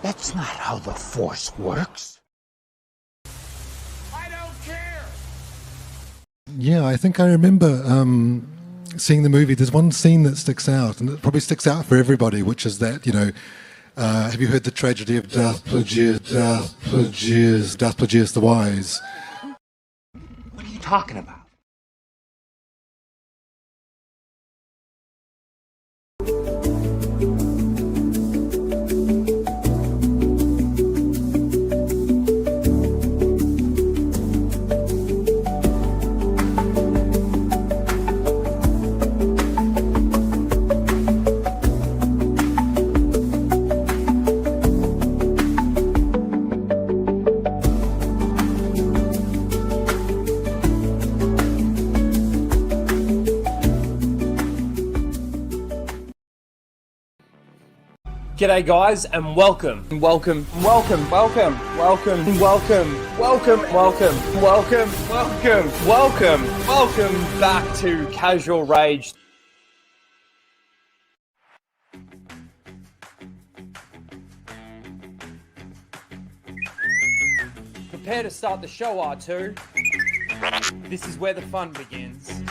That's not how the Force works. I don't care. Yeah, I think I remember seeing the movie. There's one scene that sticks out, and it probably sticks out for everybody, which is that, have you heard the tragedy of Darth Plagueis the Wise? What are you talking about? G'day guys and welcome back to Casual Rage. Prepare to start the show, R2. This is where the fun begins.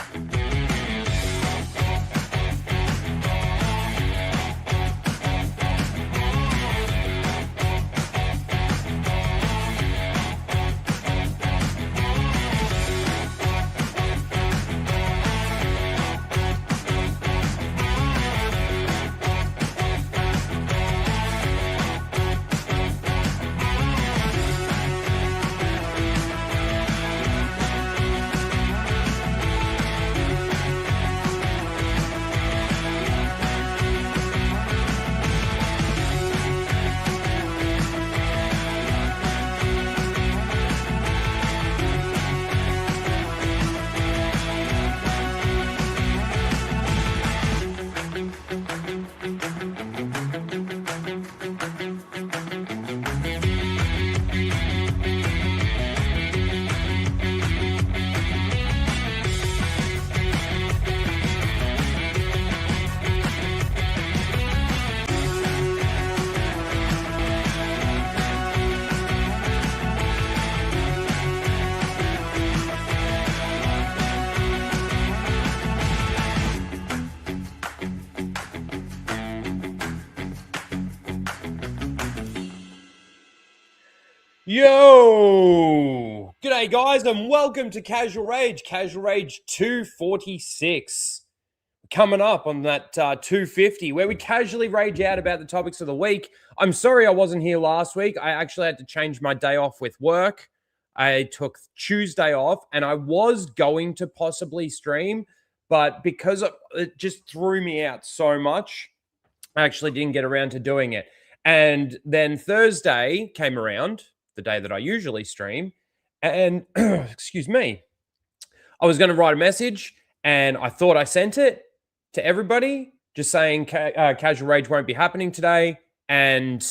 Yo! G'day guys and welcome to Casual Rage 246. Coming up on that 250 where we casually rage out about the topics of the week. I'm sorry I wasn't here last week. I actually had to change my day off with work. I took Tuesday off and I was going to possibly stream, but because it just threw me out so much, I actually didn't get around to doing it. And then Thursday came around, the day that I usually stream, and excuse me, I was going to write a message and I thought I sent it to everybody just saying Casual Rage won't be happening today. And,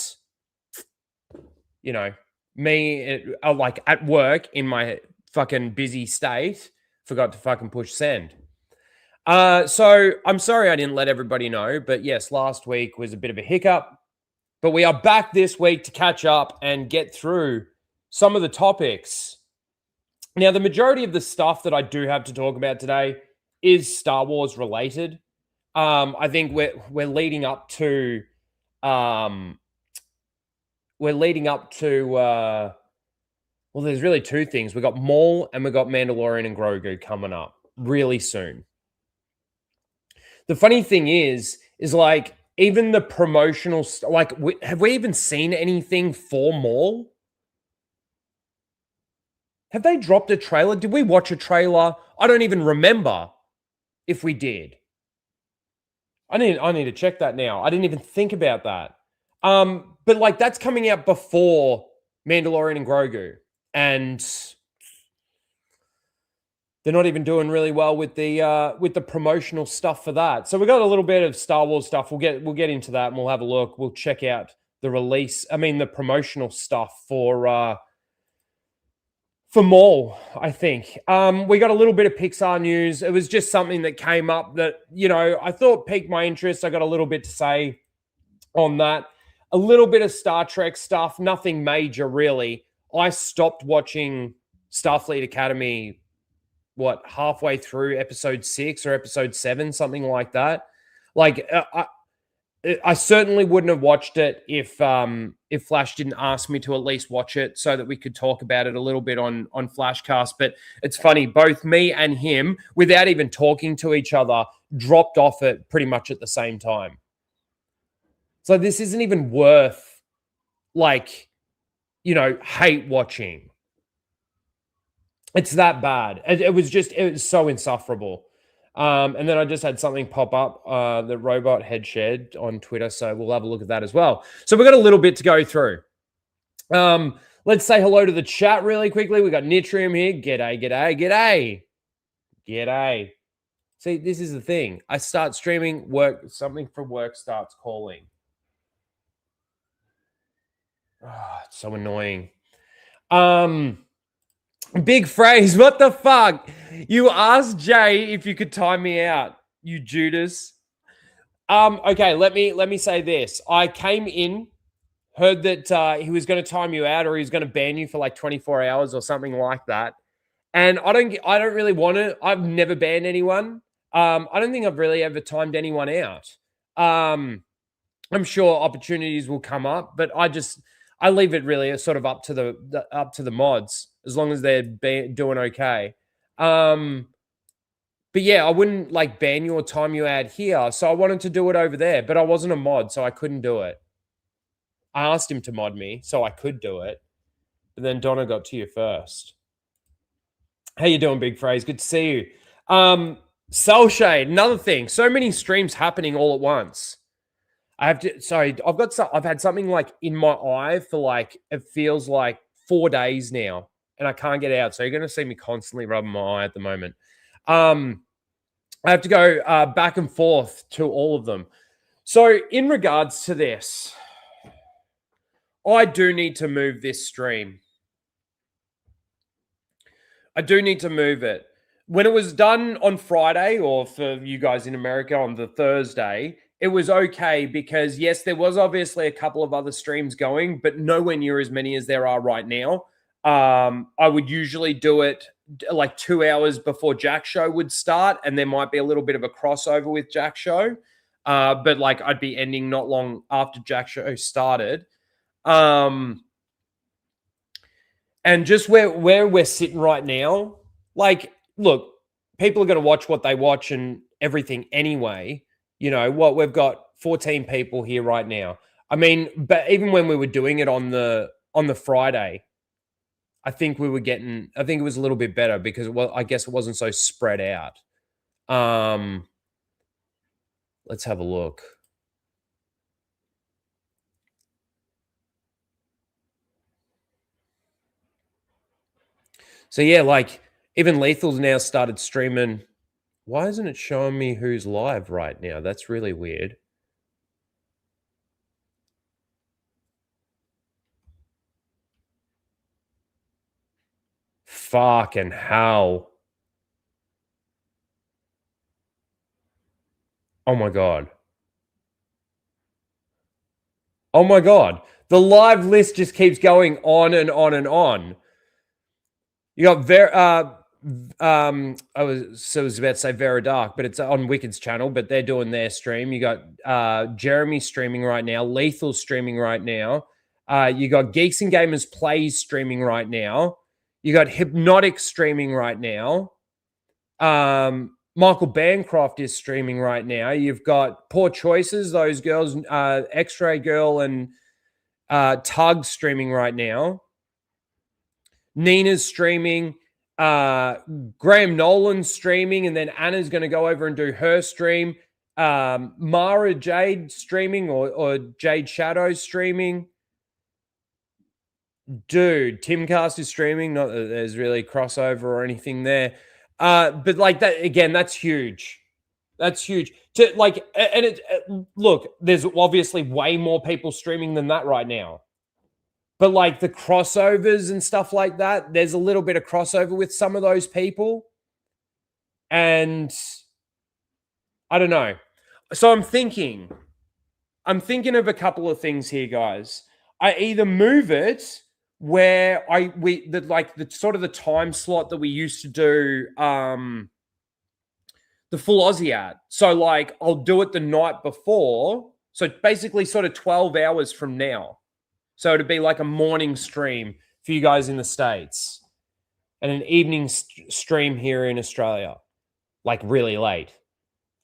like at work in my fucking busy state, forgot to fucking push send. So I'm sorry I didn't let everybody know, but yes, last week was a bit of a hiccup. But we are back this week to catch up and get through some of the topics. Now, the majority of the stuff that I do have to talk about today is Star Wars related. I think we're leading up to well, there's really two things. We got Maul and we got Mandalorian and Grogu coming up really soon. The funny thing is like, even the promotional stuff, have we even seen anything for Maul? Have they dropped a trailer? Did we watch a trailer? I don't even remember if we did. I need to check that now. I didn't even think about that. But like that's coming out before Mandalorian and Grogu, and they're not even doing really well with the promotional stuff for that. So we got a little bit of Star Wars stuff. We'll get into that and we'll have a look. We'll check out the promotional stuff for Maul, I think. We got a little bit of Pixar news. It was just something that came up that, I thought piqued my interest. I got a little bit to say on that. a little bit of Star Trek stuff, nothing major really. I stopped watching Starfleet Academy, halfway through episode 6 or episode 7, something like that. Like, I certainly wouldn't have watched it if Flash didn't ask me to at least watch it so that we could talk about it a little bit on Flashcast. But it's funny, both me and him, without even talking to each other, dropped off it pretty much at the same time. So this isn't even worth, hate watching. It's that bad. It was so insufferable. And then I just had something pop up, the Robot had shared on Twitter. So we'll have a look at that as well. So we've got a little bit to go through. Let's say hello to the chat really quickly. We got Nitrium here. G'day, g'day, g'day. G'day. See, this is the thing. I start streaming, something from work starts calling. Oh, it's so annoying. Big phrase. What the fuck? You asked Jay if you could time me out, you Judas. Okay, let me say this. I came in, heard that he was going to time you out, or he was going to ban you for like 24 hours or something like that. And I don't really want to. I've never banned anyone. I don't think I've really ever timed anyone out. I'm sure opportunities will come up, but I leave it really sort of up to the mods, as long as they're doing okay. But yeah, I wouldn't ban you or time you out here. So I wanted to do it over there, but I wasn't a mod, so I couldn't do it. I asked him to mod me, so I could do it. But then Donna got to you first. How you doing, Big Phrase? Good to see you. Soul Shade, another thing. So many streams happening all at once. I've had something in my eye for it feels like 4 days now, and I can't get out. So you're going to see me constantly rubbing my eye at the moment. I have to go back and forth to all of them. So in regards to this, I do need to move this stream. I do need to move it. When it was done on Friday, or for you guys in America on the Thursday, it was okay because, yes, there was obviously a couple of other streams going, but nowhere near as many as there are right now. I would usually do it 2 hours before Jack's show would start, and there might be a little bit of a crossover with Jack's show. But I'd be ending not long after Jack's show started. And just where we're sitting right now, look, people are going to watch what they watch and everything anyway. You know what? We've got 14 people here right now. I mean, but even when we were doing it on the Friday, I think it was a little bit better because I guess it wasn't so spread out. Let's have a look. So yeah, even Lethal's now started streaming. Why isn't it showing me who's live right now? That's really weird. Fucking hell. Oh my God. Oh my God. The live list just keeps going on and on and on. You got I was about to say Vera Dark, but it's on Wicked's channel, but they're doing their stream. You got Jeremy streaming right now, Lethal streaming right now. You got Geeks and Gamers Plays streaming right now. You got Hypnotic streaming right now. Michael Bancroft is streaming right now. You've got Poor Choices, those girls, X-Ray Girl and Tug streaming right now. Nina's streaming. Graham Nolan's streaming, and then Anna's going to go over and do her stream. Mara Jade streaming, or Jade Shadows streaming. Dude, Timcast is streaming. Not that there's really crossover or anything there. But that again, that's huge. That's huge. Look, there's obviously way more people streaming than that right now. But the crossovers and stuff like that, there's a little bit of crossover with some of those people. And I don't know. So I'm thinking, I'm thinking of a couple of things here, guys. I either move it where the sort of the time slot that we used to do the full Aussie ad. So like I'll do it the night before. So basically sort of 12 hours from now. So it'd be like a morning stream for you guys in the States and an evening stream here in Australia, like really late.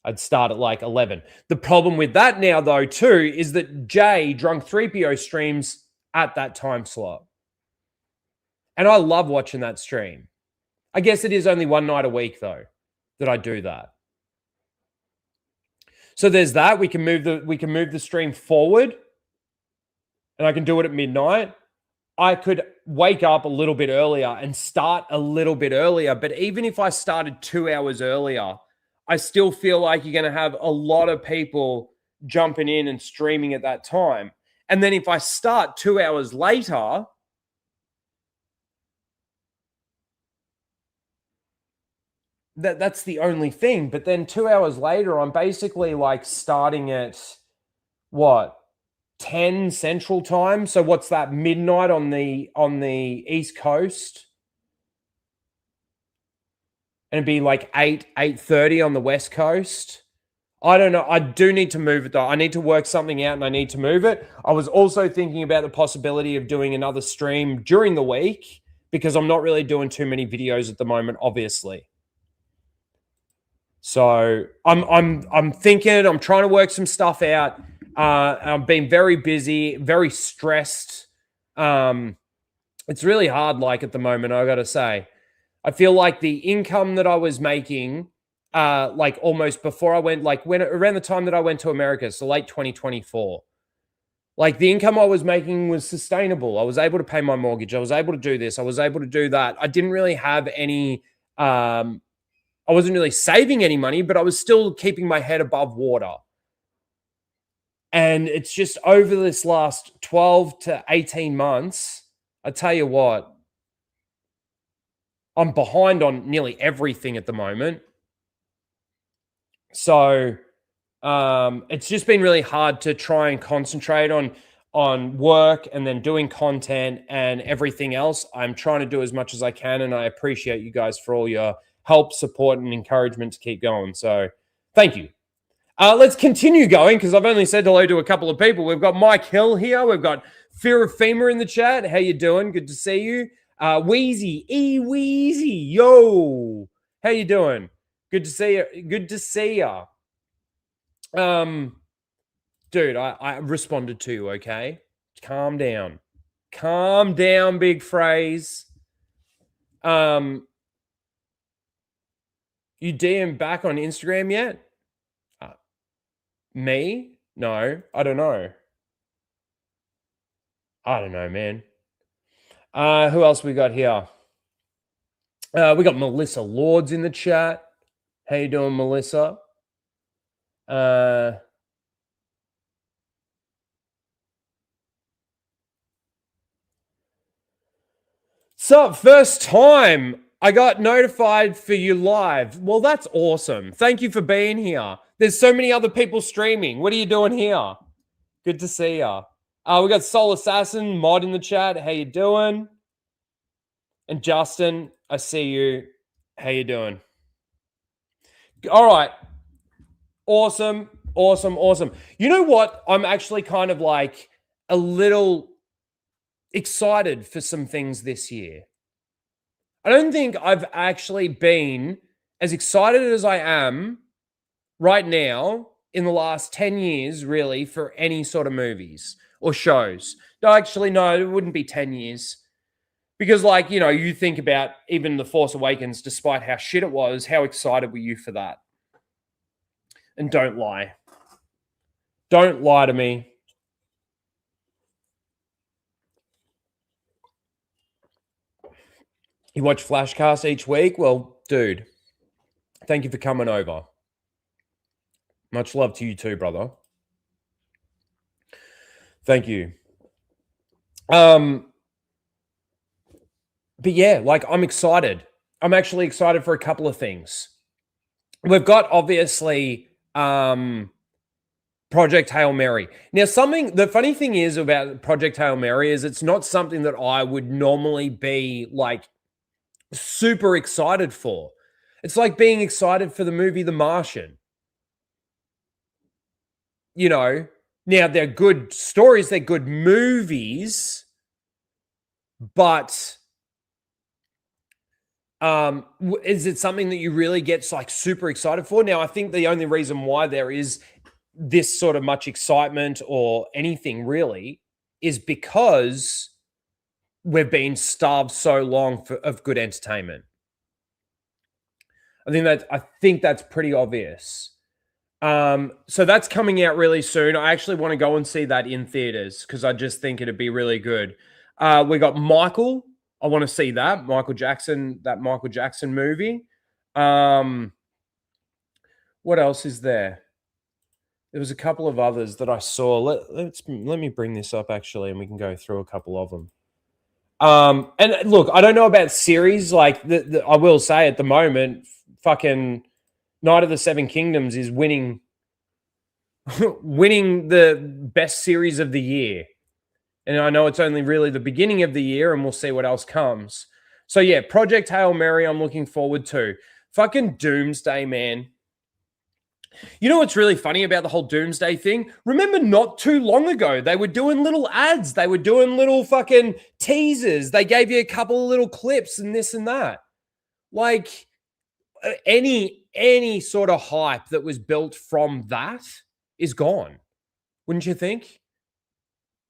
I'd start at like 11. The problem with that now, though, too, is that Jay, Drunk 3PO, streams at that time slot. And I love watching that stream. I guess it is only one night a week, though, that I do that. So there's that. We can move the stream forward, and I can do it at midnight. I could wake up a little bit earlier and start a little bit earlier. But even if I started 2 hours earlier, I still feel like you're going to have a lot of people jumping in and streaming at that time. And then if I start 2 hours later, that's the only thing. But then 2 hours later, I'm basically like starting at what? 10 Central Time. So what's that? Midnight on the East Coast. And it'd be like 8:30 on the West Coast. I don't know. I do need to move it though. I need to work something out and I need to move it. I was also thinking about the possibility of doing another stream during the week because I'm not really doing too many videos at the moment, obviously. So I'm thinking, I'm trying to work some stuff out. I've been very busy, very stressed. It's really hard, like at the moment, I gotta say. I feel like the income that I was making, like almost before I went, like when around the time that I went to America, so late 2024, like the income I was making was sustainable. I was able to pay my mortgage. I was able to do this. I was able to do that. I didn't really have any, I wasn't really saving any money, but I was still keeping my head above water. And it's just over this last 12 to 18 months, I tell you what, I'm behind on nearly everything at the moment. So it's just been really hard to try and concentrate on work and then doing content and everything else. I'm trying to do as much as I can, and I appreciate you guys for all your help, support, and encouragement to keep going. So thank you. Let's continue going because I've only said hello to a couple of people. We've got Mike Hill here. We've got Fear of Femur in the chat. How you doing? Good to see you. Wheezy, Wheezy, yo, how you doing? Good to see you. Good to see ya. Dude, I responded to you. Okay, calm down, big phrase. You DM back on Instagram yet? Me? No, I don't know. I don't know, man. Who else we got here? We got Melissa Lords in the chat. How you doing, Melissa? So, first time I got notified for you live. Well, that's awesome. Thank you for being here. There's so many other people streaming. What are you doing here? Good to see ya. We got Soul Assassin, Mod in the chat. How you doing? And Justin, I see you. How you doing? All right. Awesome. You know what? I'm actually kind of like a little excited for some things this year. I don't think I've actually been as excited as I am right now in the last 10 years, really, for any sort of movies or shows. No, actually, no, it wouldn't be 10 years. Because, like, you know, you think about even The Force Awakens, despite how shit it was, how excited were you for that? And don't lie. Don't lie to me. You watch Flashcast each week? Well, dude, thank you for coming over. Much love to you too, brother. Thank you. But yeah, like I'm excited. I'm actually excited for a couple of things. We've got obviously Pixar Project Hail Mary. Now, the funny thing is about Project Hail Mary is it's not something that I would normally be like super excited for. It's like being excited for the movie The Martian. You know, now they're good stories, they're good movies, but is it something that you really get like super excited for? Now, I think the only reason why there is this sort of much excitement or anything really is because we've been starved so long of good entertainment. I think that's pretty obvious. So that's coming out really soon. I actually want to go and see that in theaters because I just think it'd be really good. We got Michael. I want to see that Michael Jackson movie. What else is there? There was a couple of others that I saw. Let me bring this up actually, and we can go through a couple of them. And look, I don't know about series. Like I will say at the moment, fucking Night of the Seven Kingdoms is winning the best series of the year. And I know it's only really the beginning of the year, and we'll see what else comes. So yeah, Project Hail Mary, I'm looking forward to. Fucking Doomsday, man. You know what's really funny about the whole Doomsday thing? Remember not too long ago, they were doing little ads. They were doing little fucking teasers. They gave you a couple of little clips and this and that. Like any sort of hype that was built from that is gone. Wouldn't you think?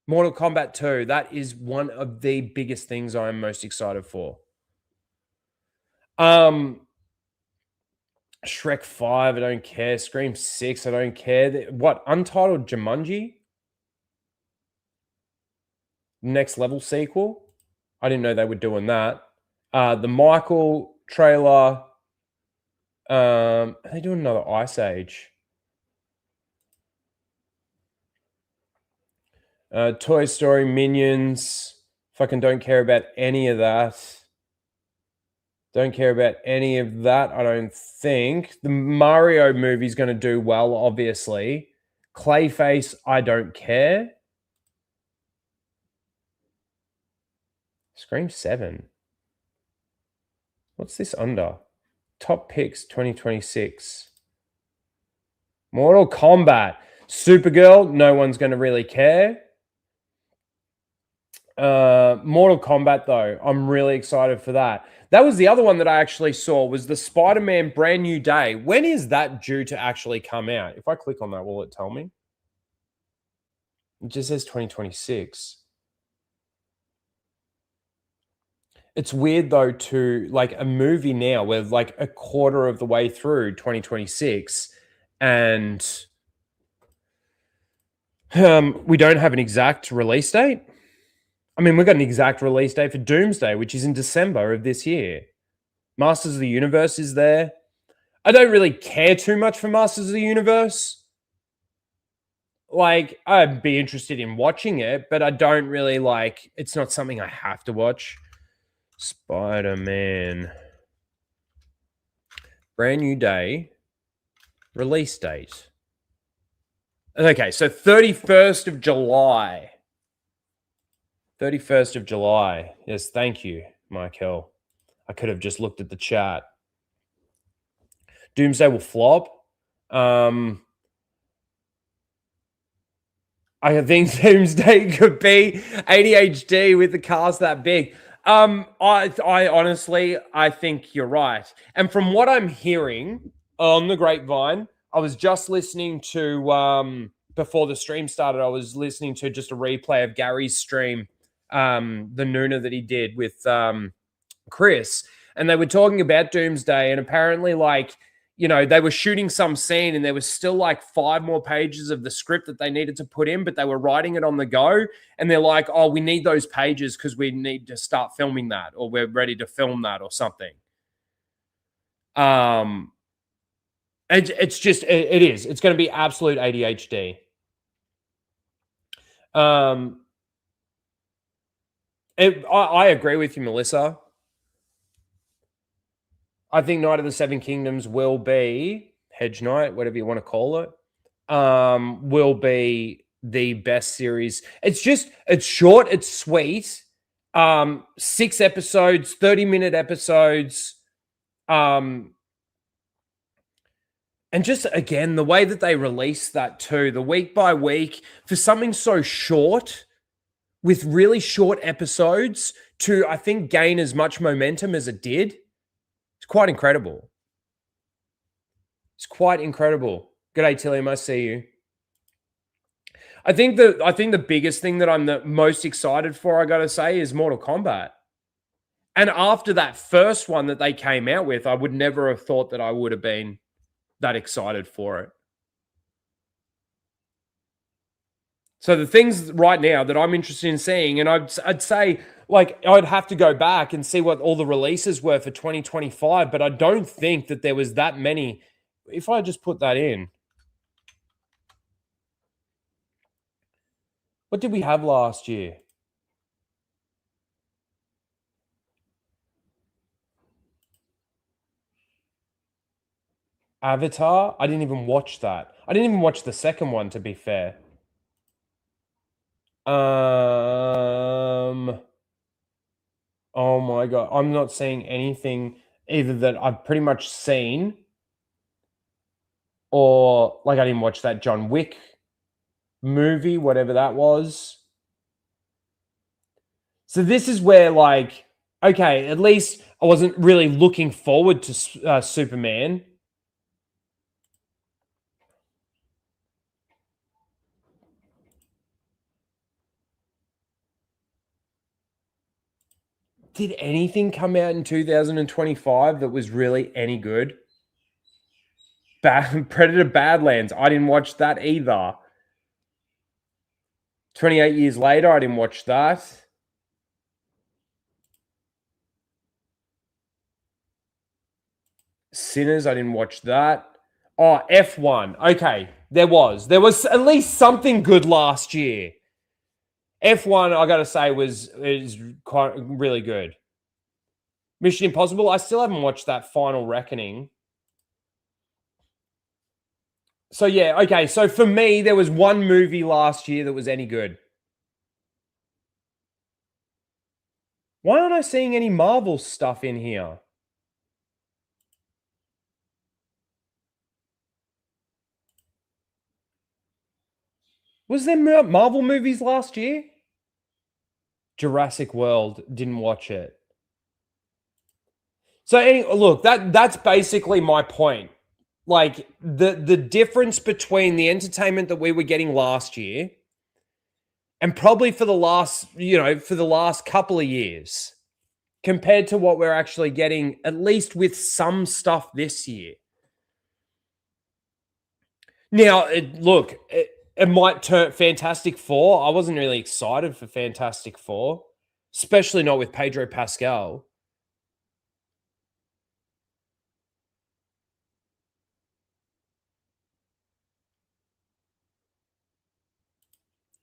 Mortal Kombat 2, that is one of the biggest things I'm most excited for. Shrek 5, I don't care. Scream 6, I don't care. What, Untitled Jumanji? Next Level sequel? I didn't know they were doing that. The Michael trailer. Are they doing another Ice Age? Toy Story, Minions. Fucking don't care about any of that. Don't care about any of that, I don't think. The Mario movie's going to do well, obviously. Clayface, I don't care. Scream 7. What's this under? Top picks 2026. Mortal Kombat. Supergirl, no one's going to really care. Mortal Kombat, though, I'm really excited for that. That was the other one that I actually saw was the Spider-Man Brand New Day. When is that due to actually come out? If I click on that, will it tell me? It just says 2026. It's weird, though, to like a movie now. We're like a quarter of the way through 2026 and we don't have an exact release date. I mean, we've got an exact release date for Doomsday, which is in December of this year. Masters of the Universe is there. I don't really care too much for Masters of the Universe. Like, I'd be interested in watching it, but I don't really like, it's not something I have to watch. Spider-Man. Brand New Day. Release date. Okay, so 31st of July. 31st of July. Yes, thank you, Michael. I could have just looked at the chat. Doomsday will flop. I think Doomsday could be ADHD with the cast that big. I honestly, I think you're right. And from what I'm hearing on the grapevine, I was just listening to, before the stream started, I was listening to just a replay of Gary's stream, the Nooner that he did with Chris. And they were talking about Doomsday, and apparently, like, you know, they were shooting some scene and there was still like 5 more pages of the script that they needed to put in, but they were writing it on the go. And they're like, oh, we need those pages because we need to start filming that, or we're ready to film that or something. It's just, it is. It's going to be absolute ADHD. I agree with you, Melissa. I think Night of the Seven Kingdoms will be Hedge Knight, whatever you want to call it. will be the best series. It's short, it's sweet. 6 episodes, 30-minute episodes. And just, again, the way that they release that too, the week by week, for something so short, with really short episodes, to, I think, gain as much momentum as it did, it's quite incredible. It's quite incredible. G'day, Tilliam, I see you. I think the biggest thing that I'm the most excited for, I got to say, is Mortal Kombat. And after that first one that they came out with, I would never have thought that I would have been that excited for it. So the things right now that I'm interested in seeing, and I'd say, like, I'd have to go back and see what all the releases were for 2025, but I don't think that there was that many. If I just put that in, what did we have last year? Avatar? I didn't even watch that. I didn't even watch the second one, to be fair. Oh my God. I'm not seeing anything either that I've pretty much seen, or, like, I didn't watch that John Wick movie, whatever that was. So this is where, like, okay, at least I wasn't really looking forward to Superman. Did anything come out in 2025 that was really any good? Predator Badlands. I didn't watch that either. 28 years later, I didn't watch that. Sinners, I didn't watch that. Oh, F1. Okay, there was at least something good last year. F1, I got to say, is quite really good. Mission Impossible, I still haven't watched that Final Reckoning. So yeah, okay. So for me, there was one movie last year that was any good. Why aren't I seeing any Marvel stuff in here? Was there Marvel movies last year? Jurassic World, didn't watch it. So look, that's basically my point. Like, the difference between the entertainment that we were getting last year and probably for the last couple of years compared to what we're actually getting, at least with some stuff this year. Now, it might turn Fantastic Four. I wasn't really excited for Fantastic Four, especially not with Pedro Pascal.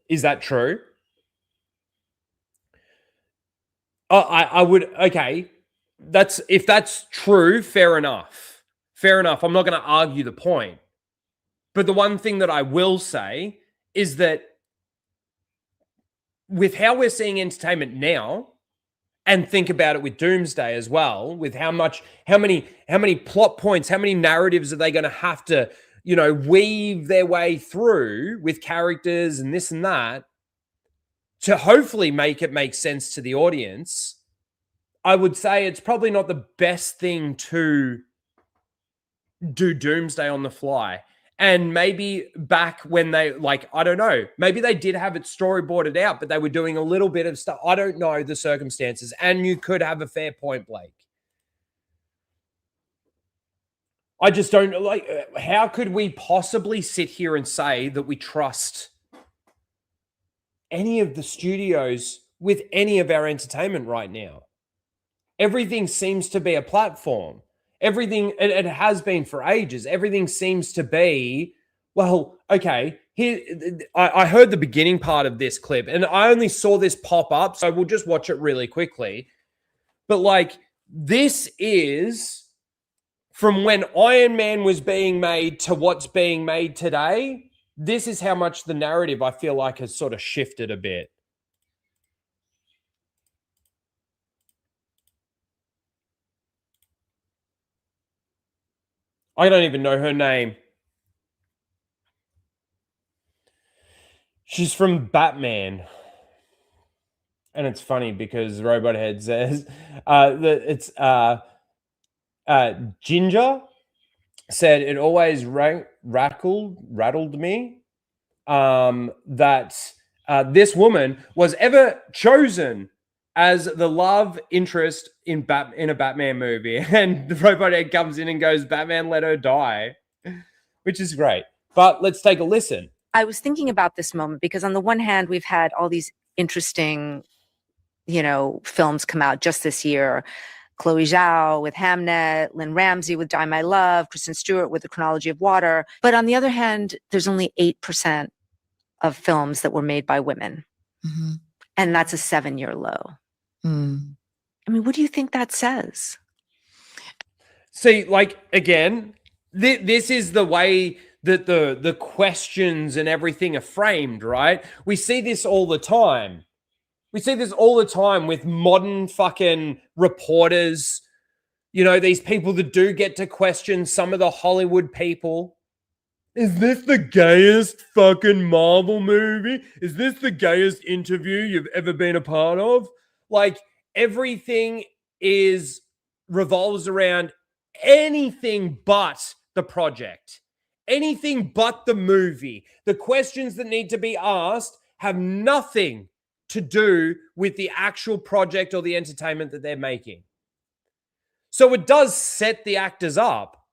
Is that true? I would, okay. If that's true, fair enough. Fair enough. I'm not going to argue the point. But the one thing that I will say is that with how we're seeing entertainment now, and think about it with Doomsday as well, with how many plot points, how many narratives are they going to have to, weave their way through with characters and this and that to hopefully make it make sense to the audience. I would say it's probably not the best thing to do Doomsday on the fly. And maybe back when they, like, I don't know, maybe they did have it storyboarded out, but they were doing a little bit of stuff. I don't know the circumstances. And you could have a fair point, Blake. I just don't, like, how could we possibly sit here and say that we trust any of the studios with any of our entertainment right now? Everything seems to be a platform. Everything, it has been for ages. Everything seems to be, well, okay, here, I heard the beginning part of this clip and I only saw this pop up, so we'll just watch it really quickly. But, like, this is from when Iron Man was being made to what's being made today. this is how much the narrative, I feel like, has sort of shifted a bit. I don't even know her name. She's from Batman. And it's funny because Robot Head says that it's Ginger said it always rattled me that this woman was ever chosen as the love interest in a Batman movie. And the Robot Head comes in and goes, Batman let her die, which is great. But let's take a listen. I was thinking about this moment because on the one hand, we've had all these interesting, films come out just this year. Chloe Zhao with Hamnet, Lynn Ramsey with Die My Love, Kristen Stewart with The Chronology of Water. But on the other hand, there's only 8% of films that were made by women. Mm-hmm. And that's a 7-year low. Mm. I mean, what do you think that says? See, again, this is the way that the questions and everything are framed, right? We see this all the time. We see this all the time with modern fucking reporters, these people that do get to question some of the Hollywood people. Is this the gayest fucking Marvel movie? Is this the gayest interview you've ever been a part of? Everything revolves around anything but the project, anything but the movie. The questions that need to be asked have nothing to do with the actual project or the entertainment that they're making. So it does set the actors up,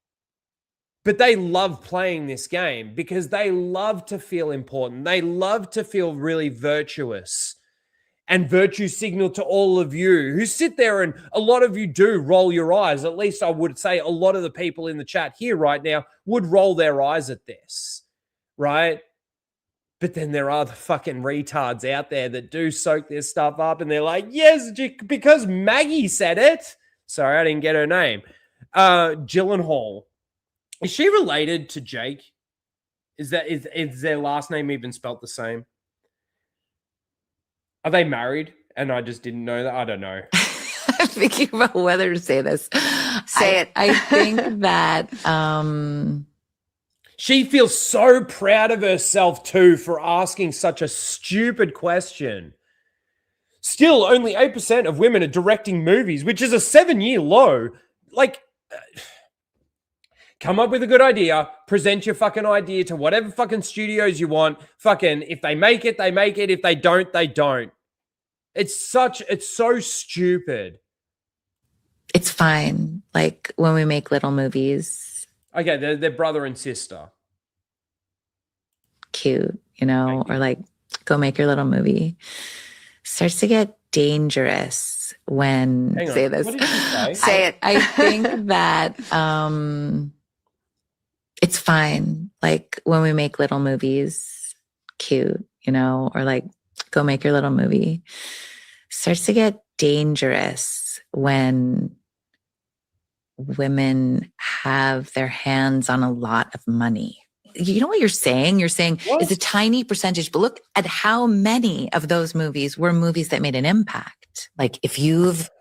but they love playing this game because they love to feel important. They love to feel really virtuous and virtue signal to all of you who sit there, and a lot of you do roll your eyes. At least I would say a lot of the people in the chat here right now would roll their eyes at this, right? But then there are the fucking retards out there that do soak this stuff up and they're like, yes, because Maggie said it. Sorry, I didn't get her name. Gyllenhaal. Is she related to Jake? Is their last name even spelt the same? Are they married? And I just didn't know that. I don't know. I'm thinking about whether to say this. Say it. I think that she feels so proud of herself too for asking such a stupid question. Still, only 8% of women are directing movies, which is a 7-year low. Come up with a good idea, present your fucking idea to whatever fucking studios you want. Fucking, if they make it, they make it. If they don't, they don't. It's so stupid. It's fine. When we make little movies. Okay, they're brother and sister. Cute, or go make your little movie. Starts to get dangerous when say this. What did you say? Say it. I think that it's fine. When we make little movies, cute, or go make your little movie. Starts to get dangerous when women have their hands on a lot of money. You know what you're saying? You're saying it's a tiny percentage, but look at how many of those movies were movies that made an impact.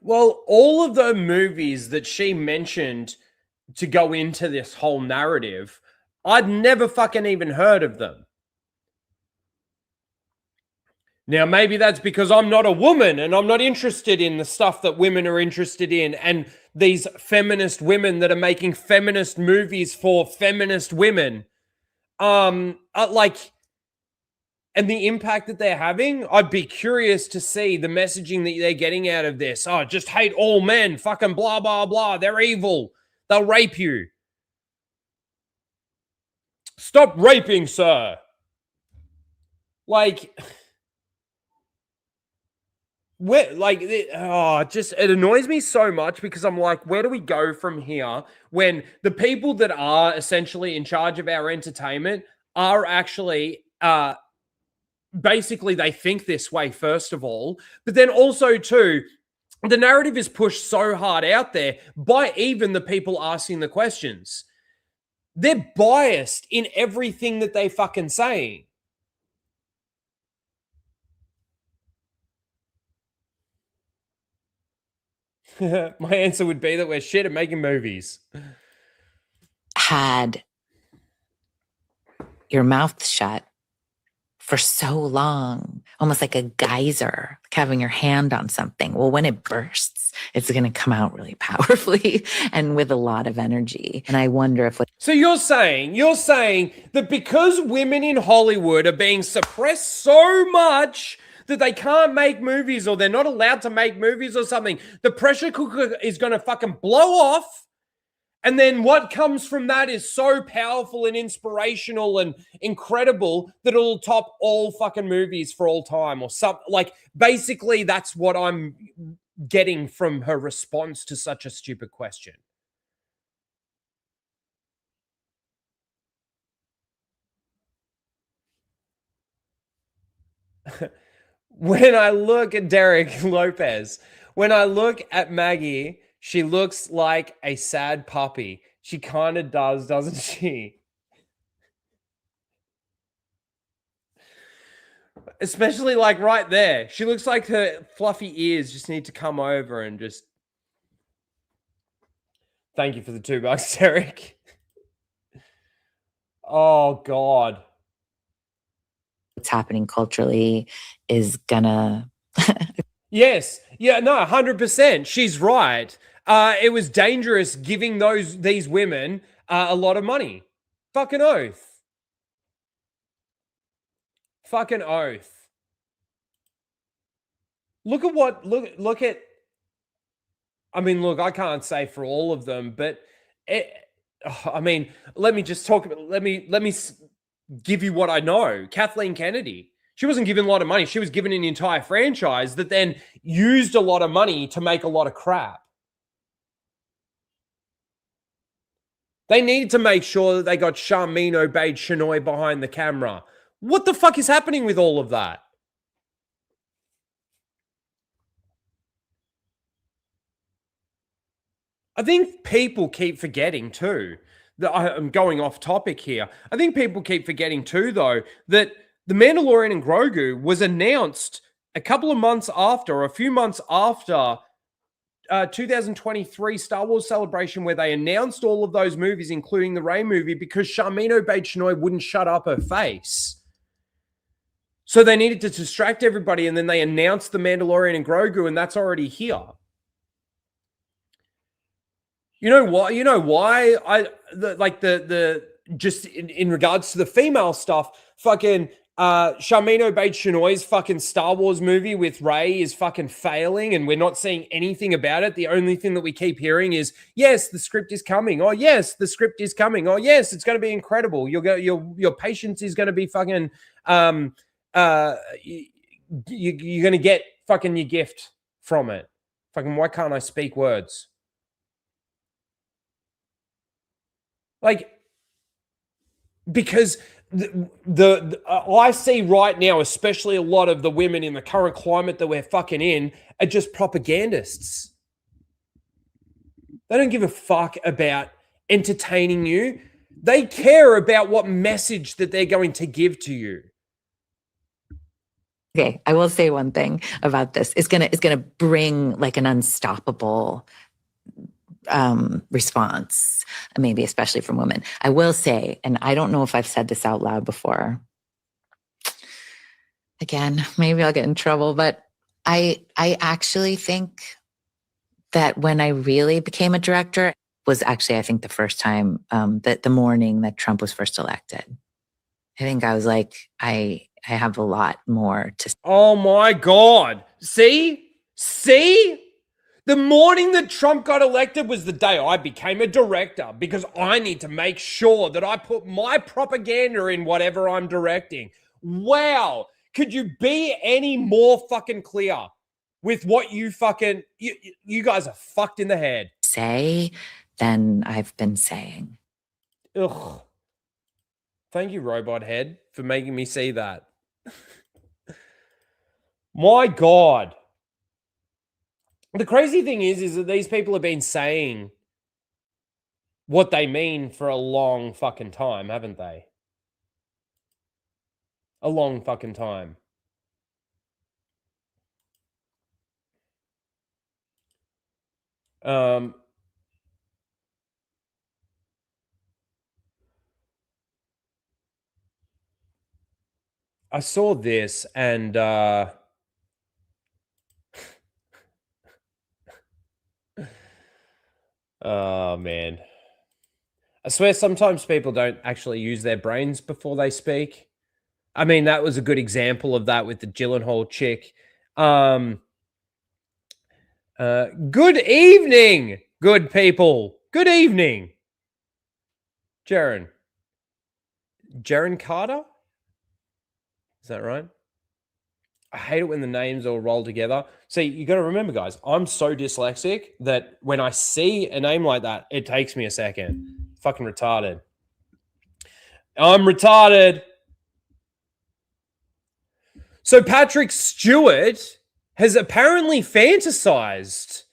Well, all of the movies that she mentioned to go into this whole narrative, I'd never fucking even heard of them. Now, maybe that's because I'm not a woman and I'm not interested in the stuff that women are interested in, and these feminist women that are making feminist movies for feminist women. And the impact that they're having, I'd be curious to see the messaging that they're getting out of this. Oh, just hate all men, fucking blah, blah, blah. They're evil. They'll rape you. Stop raping, sir. It annoys me so much because I'm like, where do we go from here when the people that are essentially in charge of our entertainment are actually basically they think this way, first of all, but then also too, the narrative is pushed so hard out there by even the people asking the questions. They're biased in everything that they fucking saying. My answer would be that we're shit at making movies. Had your mouth shut for so long, almost like a geyser, like having your hand on something. Well, when it bursts, it's going to come out really powerfully and with a lot of energy. And I wonder if So you're saying that because women in Hollywood are being suppressed so much that they can't make movies or they're not allowed to make movies or something, the pressure cooker is going to fucking blow off. And then what comes from that is so powerful and inspirational and incredible that it'll top all fucking movies for all time or something. Like, basically, that's what I'm getting from her response to such a stupid question. When I look at Derek Lopez, when I look at Maggie, she looks like a sad puppy. She kind of does, doesn't she? Especially like right there. She looks like her fluffy ears just need to come over and just... Thank you for the $2, Derek. Oh, God. what's happening culturally is gonna Yes. Yeah, no, 100%. She's right. It was dangerous giving these women a lot of money. Fucking oath. Fucking oath. Look at I mean, look, I can't say for all of them, but I mean, let me just talk about, let me give you what I know. Kathleen Kennedy. She wasn't given a lot of money. She was given an entire franchise that then used a lot of money to make a lot of crap. They needed to make sure that they got Charmin Obaid-Chinoy behind the camera. What the fuck is happening with all of that? I think people keep forgetting too, that I'm going off topic here. I think people keep forgetting too, though, that The Mandalorian and Grogu was announced a couple of months after, or a few months after 2023 Star Wars Celebration, where they announced all of those movies, including the Rey movie, because Charmin Obaid-Chinoy wouldn't shut up her face. So they needed to distract everybody, and then they announced The Mandalorian and Grogu, and that's already here. You know what? You know why? Just in regards to the female stuff, fucking Charmin Obaid-Chinoy's fucking Star Wars movie with Rey is fucking failing, and we're not seeing anything about it. The only thing that we keep hearing is, yes, the script is coming. Oh, yes, the script is coming. Oh, yes, it's going to be incredible. Your patience is going to be fucking you're going to get fucking your gift from it. Fucking, why can't I speak words? Like, because I see right now, especially a lot of the women in the current climate that we're fucking in, are just propagandists. They don't give a fuck about entertaining you. They care about what message that they're going to give to you. Okay, I will say one thing about this. It's gonna bring like an unstoppable response, maybe especially from women. I will say, and I don't know if I've said this out loud before. Again, maybe I'll get in trouble, but I actually think that when I really became a director was actually, I think, the first time that the morning that Trump was first elected. I think I was like, I have a lot more to say. Oh my God. See? The morning that Trump got elected was the day I became a director, because I need to make sure that I put my propaganda in whatever I'm directing. Wow. Could you be any more fucking clear with what you fucking... You guys are fucked in the head. Say than I've been saying. Ugh. Thank you, Robot Head, for making me see that. My God. The crazy thing is that these people have been saying what they mean for a long fucking time, haven't they? A long fucking time. I saw this and oh man. I swear sometimes people don't actually use their brains before they speak. I mean, that was a good example of that with the Gyllenhaal chick. Good evening, good people. Good evening. Jaren Carter? Is that right? I hate it when the names all roll together. See, you got to remember, guys, I'm so dyslexic that when I see a name like that, it takes me a second. Fucking retarded. I'm retarded. So Patrick Stewart has apparently fantasized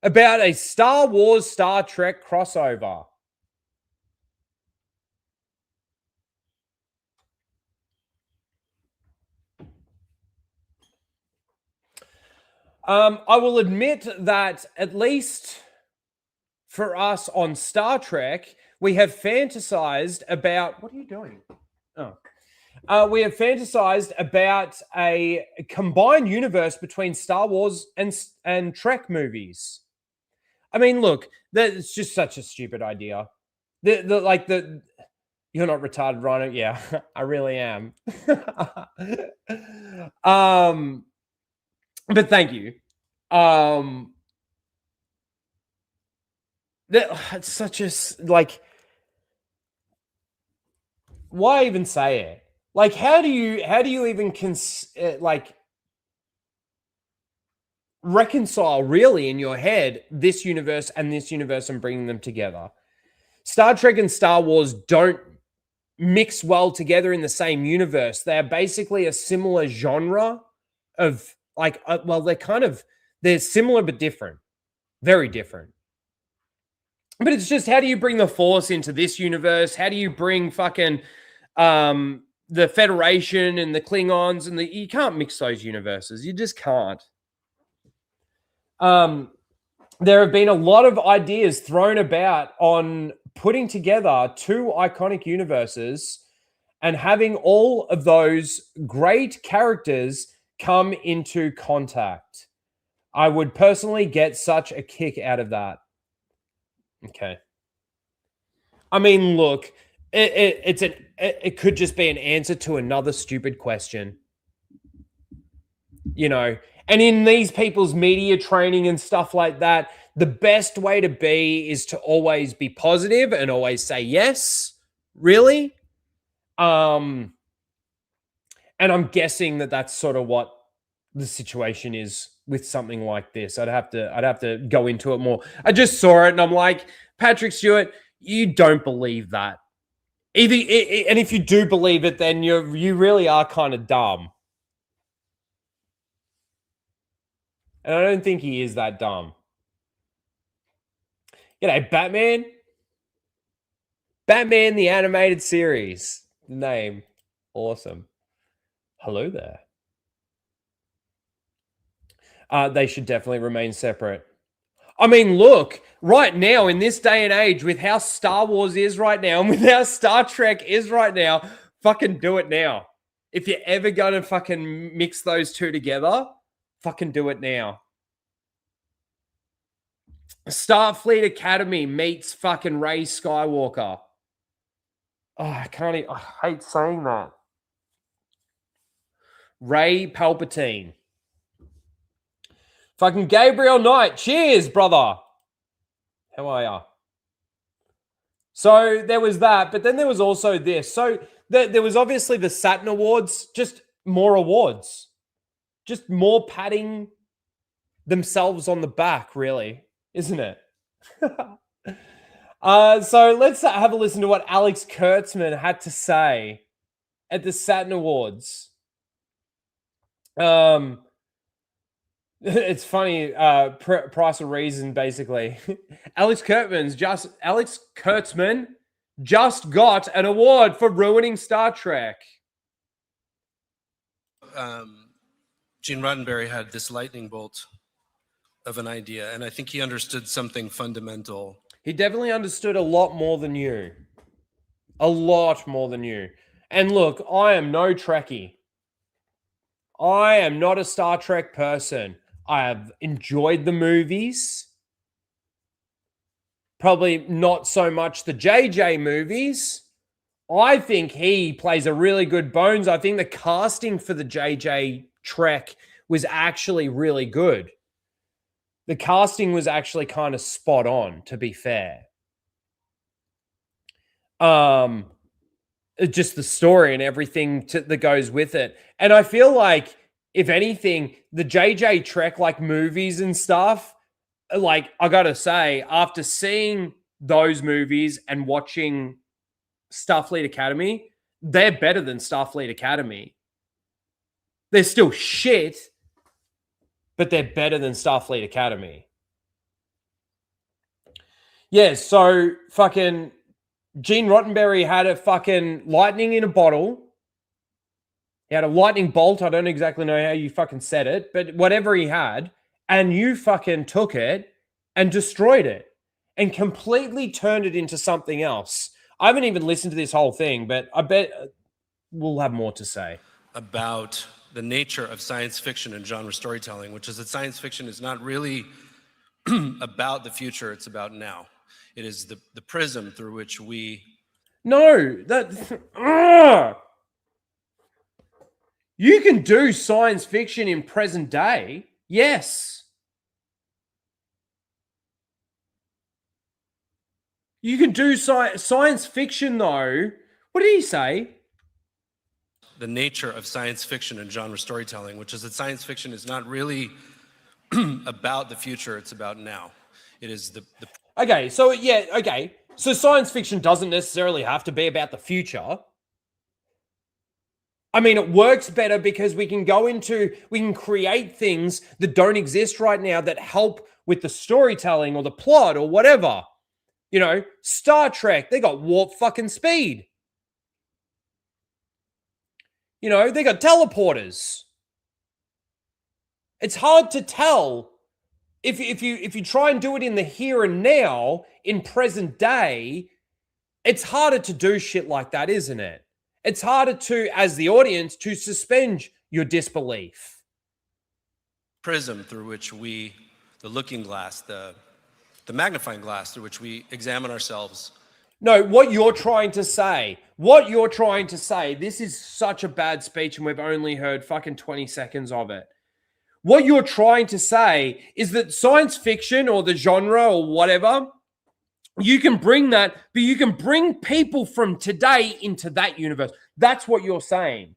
about a Star Wars, Star Trek crossover. I will admit that at least for us on Star Trek, we have fantasized about... What are you doing? Oh. We have fantasized about a combined universe between Star Wars and Trek movies. I mean, look, it's just such a stupid idea. You're not retarded, Rhino. Yeah, I really am. But thank you. It's such a why even say it? Like, how do you even reconcile really in your head this universe and bringing them together? Star Trek and Star Wars don't mix well together in the same universe. They're basically a similar genre of they're similar but different, very different. But it's just, how do you bring the Force into this universe? How do you bring fucking the Federation and the Klingons and you can't mix those universes. You just can't. There have been a lot of ideas thrown about on putting together two iconic universes and having all of those great characters come into contact. I would personally get such a kick out of that. Okay. I mean, look, it could just be an answer to another stupid question. You know, and in these people's media training and stuff like that, the best way to be is to always be positive and always say yes, really. And I'm guessing that that's sort of what the situation is with something like this. I'd have to go into it more. I just saw it and I'm like, Patrick Stewart, you don't believe that. And if you do believe it, then you really are kind of dumb. And I don't think he is that dumb. G'day, Batman. Batman, the animated series. Name. Awesome. Hello there. They should definitely remain separate. I mean, look, right now, in this day and age, with how Star Wars is right now and with how Star Trek is right now, fucking do it now. If you're ever going to fucking mix those two together, fucking do it now. Starfleet Academy meets fucking Rey Skywalker. Oh, I hate saying that. Rey Palpatine. Fucking Gabriel Knight. Cheers, brother. How are ya? So there was that, but then there was also this. So there was obviously the Saturn Awards, just more awards. Just more patting themselves on the back, really, isn't it? So let's have a listen to what Alex Kurtzman had to say at the Saturn Awards. It's funny. Price of reason, basically. Alex Kurtzman just got an award for ruining Star Trek. Gene Roddenberry had this lightning bolt of an idea, and I think he understood something fundamental. He definitely understood a lot more than you. A lot more than you. And look, I am no Trekkie. I am not a Star Trek person. I have enjoyed the movies. Probably not so much the JJ movies. I think he plays a really good Bones. I think the casting for the JJ Trek was actually really good. The casting was actually kind of spot on, to be fair. Just the story and everything that goes with it. And I feel like, if anything, the JJ Trek, like movies and stuff, like, I gotta say, after seeing those movies and watching Starfleet Academy, they're better than Starfleet Academy. They're still shit, but they're better than Starfleet Academy. Yeah, so fucking Gene Roddenberry had a fucking lightning in a bottle. He had a lightning bolt. I don't exactly know how you fucking said it, but whatever he had, and you fucking took it and destroyed it and completely turned it into something else. I haven't even listened to this whole thing, but I bet we'll have more to say about the nature of science fiction and genre storytelling, which is that science fiction is not really about the future, it's about now. It is the prism through which we... No, you can do science fiction in present day. Yes. You can do science fiction, though. What did he say? The nature of science fiction and genre storytelling, which is that science fiction is not really about the future, it's about now. It is the... Okay, so yeah, okay. So science fiction doesn't necessarily have to be about the future. I mean, it works better because we can create things that don't exist right now that help with the storytelling or the plot or whatever. You know, Star Trek, they got warp fucking speed. You know, they got teleporters. It's hard to tell if you try and do it in the here and now, in present day, it's harder to do shit like that, isn't it? It's harder to, as the audience, to suspend your disbelief. Prism through which we, the looking glass, the magnifying glass through which we examine ourselves. No, what you're trying to say, this is such a bad speech and we've only heard fucking 20 seconds of it. What you're trying to say is that science fiction or the genre or whatever, you can bring that, but you can bring people from today into that universe. That's what you're saying.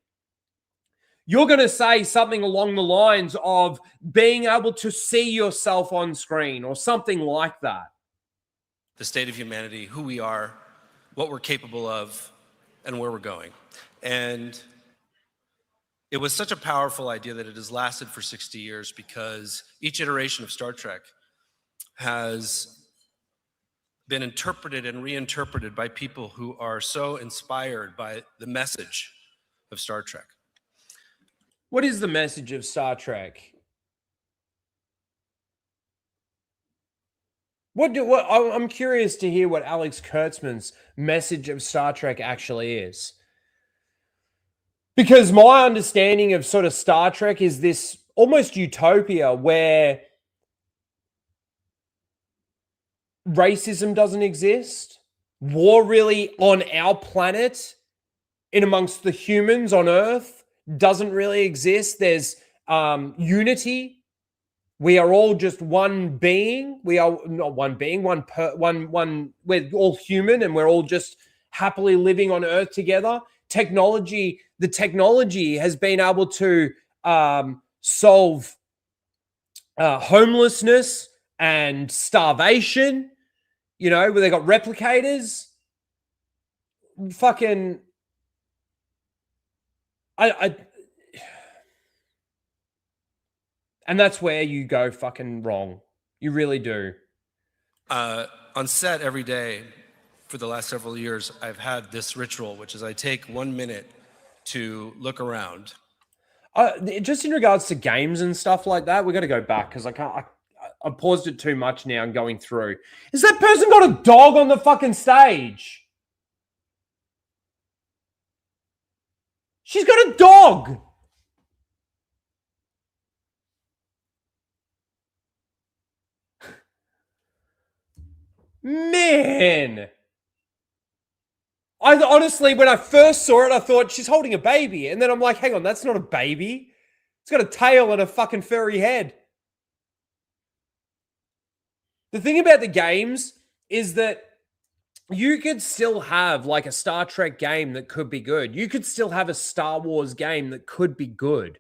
You're going to say something along the lines of being able to see yourself on screen or something like that. The state of humanity, who we are, what we're capable of, and where we're going. And it was such a powerful idea that it has lasted for 60 years because each iteration of Star Trek has been interpreted and reinterpreted by people who are so inspired by the message of Star Trek. What is the message of Star Trek? I'm curious to hear what Alex Kurtzman's message of Star Trek actually is. Because my understanding of sort of Star Trek is this almost utopia where racism doesn't exist, war really on our planet, in amongst the humans on Earth, doesn't really exist. There's unity. We are all just one being. We are not one being, we're all human and we're all just happily living on Earth together. The technology has been able to solve homelessness and starvation, you know, where they got replicators. Fucking, And that's where you go fucking wrong. You really do. On set every day for the last several years, I've had this ritual, which is I take 1 minute to look around. Just in regards to games and stuff like that, we got to go back because I paused it too much now and going through. Is that person got a dog on the fucking stage? She's got a dog. Man. I honestly, when I first saw it, I thought she's holding a baby. And then I'm like, hang on, that's not a baby. It's got a tail and a fucking furry head. The thing about the games is that you could still have like a Star Trek game that could be good. You could still have a Star Wars game that could be good.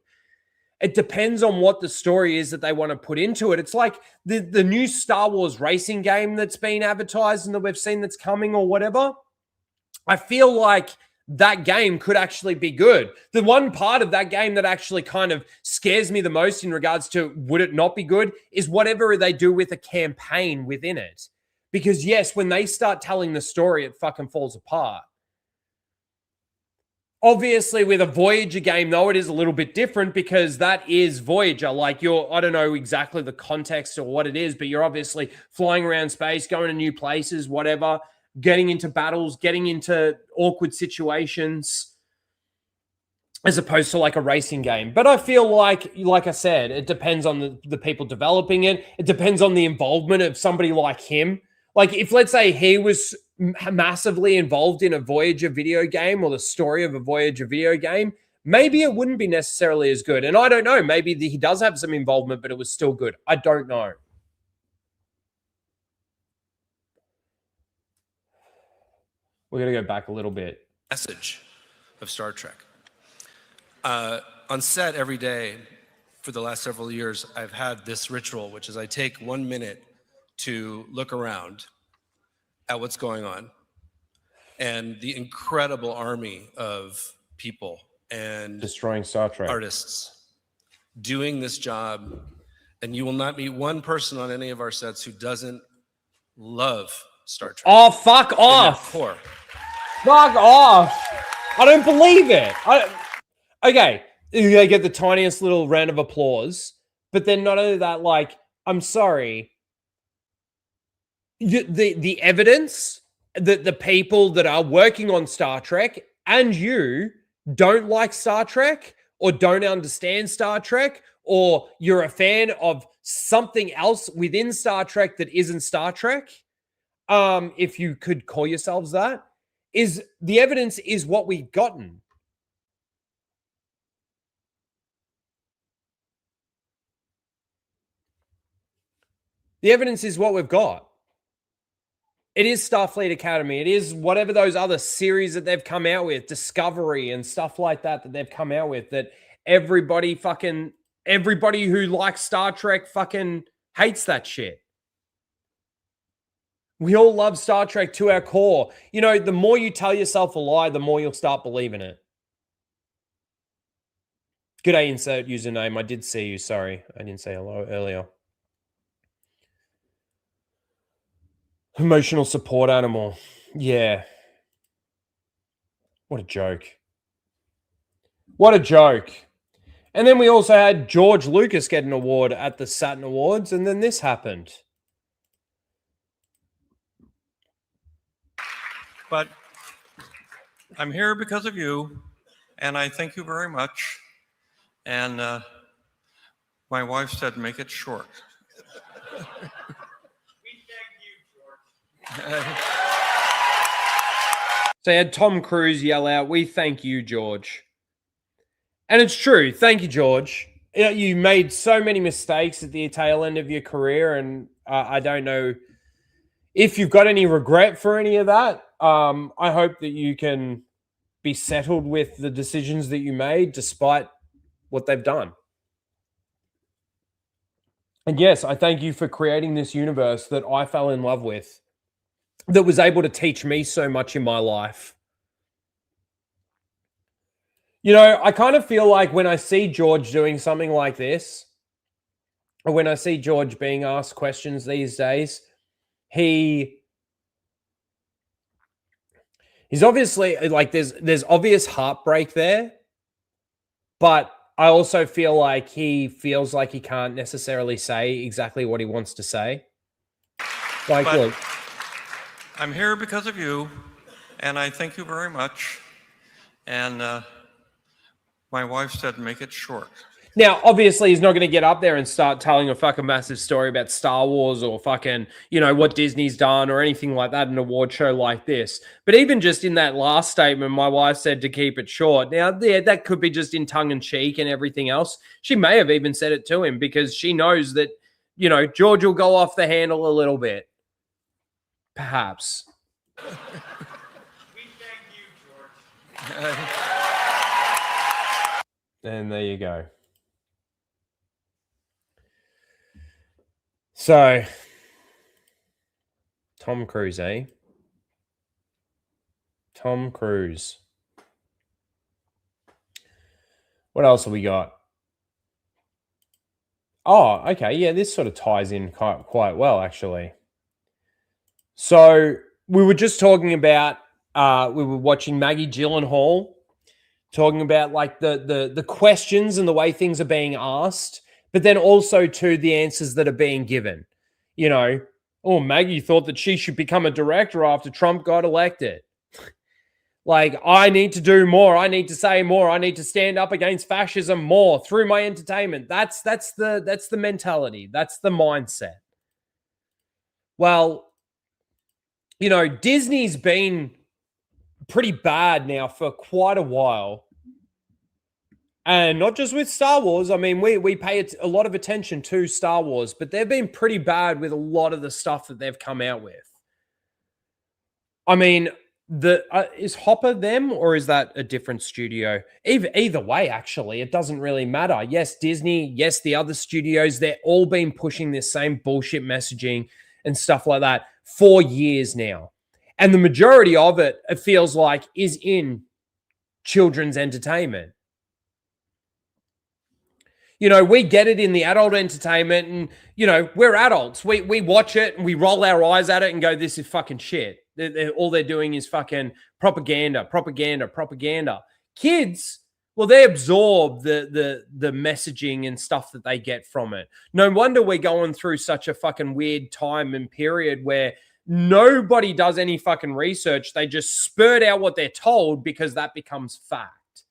It depends on what the story is that they want to put into it. It's like the new Star Wars racing game that's been advertised and that we've seen that's coming or whatever. I feel like that game could actually be good. The one part of that game that actually kind of scares me the most in regards to would it not be good is whatever they do with a campaign within it. Because yes, when they start telling the story, it fucking falls apart. Obviously, with a Voyager game, though, it is a little bit different because that is Voyager. Like I don't know exactly the context or what it is, but you're obviously flying around space, going to new places, whatever, getting into battles, getting into awkward situations, as opposed to like a racing game. But I feel like I said, it depends on the people developing it. It depends on the involvement of somebody like him. Like if, let's say, he was massively involved in a Voyager video game or the story of a Voyager video game, maybe it wouldn't be necessarily as good. And I don't know, maybe he does have some involvement, but it was still good. I don't know. We're going to go back a little bit. Message of Star Trek. On set every day for the last several years, I've had this ritual, which is I take 1 minute to look around at what's going on and the incredible army of people and Destroying Star Trek. artists doing this job. And you will not meet one person on any of our sets who doesn't love Star Trek. Oh, fuck off. Core. Fuck off. I don't believe it. Okay, they get the tiniest little round of applause, but then not only that, like, I'm sorry, the evidence that the people that are working on Star Trek and you don't like Star Trek or don't understand Star Trek or you're a fan of something else within Star Trek that isn't Star Trek, if you could call yourselves that, is the evidence is what we've gotten. The evidence is what we've got. It is Starfleet Academy. It is whatever those other series that they've come out with, Discovery and stuff like that they've come out with, that everybody who likes Star Trek fucking hates that shit. We all love Star Trek to our core. You know, the more you tell yourself a lie, the more you'll start believing it. G'day, insert username. I did see you. Sorry, I didn't say hello earlier. Emotional support animal. Yeah. What a joke. What a joke. And then we also had George Lucas get an award at the Saturn Awards, and then this happened. But I'm here because of you, and I thank you very much. And my wife said, make it short. So you had Tom Cruise yell out, "We thank you, George." And it's true. Thank you, George. You made so many mistakes at the tail end of your career, and I don't know if you've got any regret for any of that. I hope that you can be settled with the decisions that you made despite what they've done. And yes, I thank you for creating this universe that I fell in love with, that was able to teach me so much in my life. You know, I kind of feel like when I see George doing something like this, when I see George being asked questions these days, he's obviously like there's obvious heartbreak there, but I also feel like he feels like he can't necessarily say exactly what he wants to say. Like, But look, I'm here because of you, and I thank you very much. And my wife said, make it short. now, obviously, he's not going to get up there and start telling a fucking massive story about Star Wars or fucking, what Disney's done or anything like that in an award show like this. But even just in that last statement, my wife said to keep it short. Now, yeah, that could be just in tongue in cheek and everything else. She may have even said it to him because she knows that, George will go off the handle a little bit. Perhaps. We thank you, George. And there you go. So, Tom Cruise, eh? Tom Cruise. What else have we got? Oh, okay. Yeah, this sort of ties in quite well, actually. So, we were just talking about, we were watching Maggie Gyllenhaal, talking about like the questions and the way things are being asked, but then also to the answers that are being given. Maggie thought that she should become a director after Trump got elected. Like, I need to do more. I need to say more. I need to stand up against fascism more through my entertainment. That's the mentality. That's the mindset. Well, Disney's been pretty bad now for quite a while. And not just with Star Wars. I mean, we pay a lot of attention to Star Wars, but they've been pretty bad with a lot of the stuff that they've come out with. I mean, is Hopper them or is that a different studio? Either way, actually, it doesn't really matter. Yes, Disney, yes, the other studios, they're all been pushing this same bullshit messaging and stuff like that for years now. And the majority of it feels like, is in children's entertainment. We get it in the adult entertainment and, we're adults. We watch it and we roll our eyes at it and go, this is fucking shit. All they're doing is fucking propaganda. Kids, well, they absorb the messaging and stuff that they get from it. No wonder we're going through such a fucking weird time and period where nobody does any fucking research. They just spurt out what they're told because that becomes fact.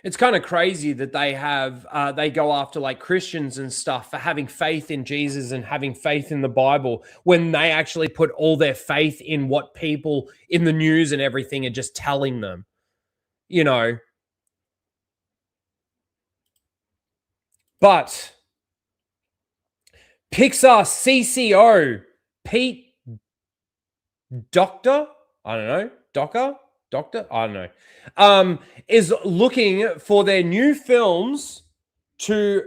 It's kind of crazy that they go after like Christians and stuff for having faith in Jesus and having faith in the Bible when they actually put all their faith in what people in the news and everything are just telling them, But Pixar CCO, Pete Doctor, I don't know, Doctor, I don't know, is looking for their new films to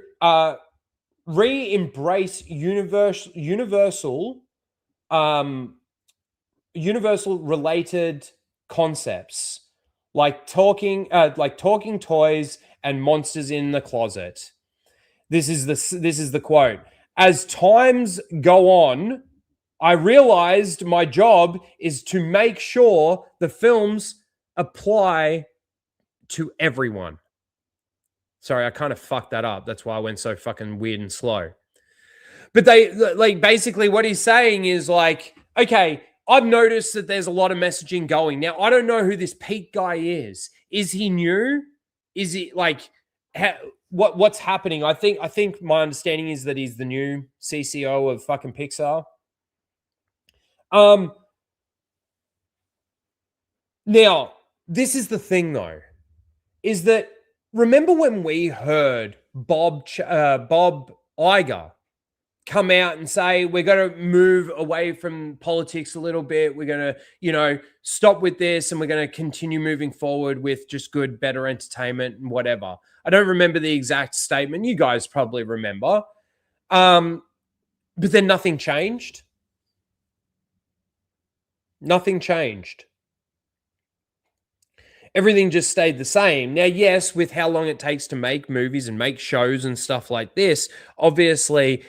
re-embrace universal related concepts like talking toys and monsters in the closet. This is the quote. As times go on, I realized my job is to make sure the films apply to everyone. Sorry, I kind of fucked that up. That's why I went so fucking weird and slow. But basically what he's saying is like, okay, I've noticed that there's a lot of messaging going. Now, I don't know who this Pete guy is. Is he new? Is he like, what's happening? I think my understanding is that he's the new CCO of fucking Pixar. Now, this is the thing though, is that remember when we heard Bob Iger come out and say, we're going to move away from politics a little bit. We're going to, stop with this and we're going to continue moving forward with just good, better entertainment and whatever. I don't remember the exact statement. You guys probably remember. But then nothing changed. Nothing changed. Everything just stayed the same. Now, yes, with how long it takes to make movies and make shows and stuff like this, obviously,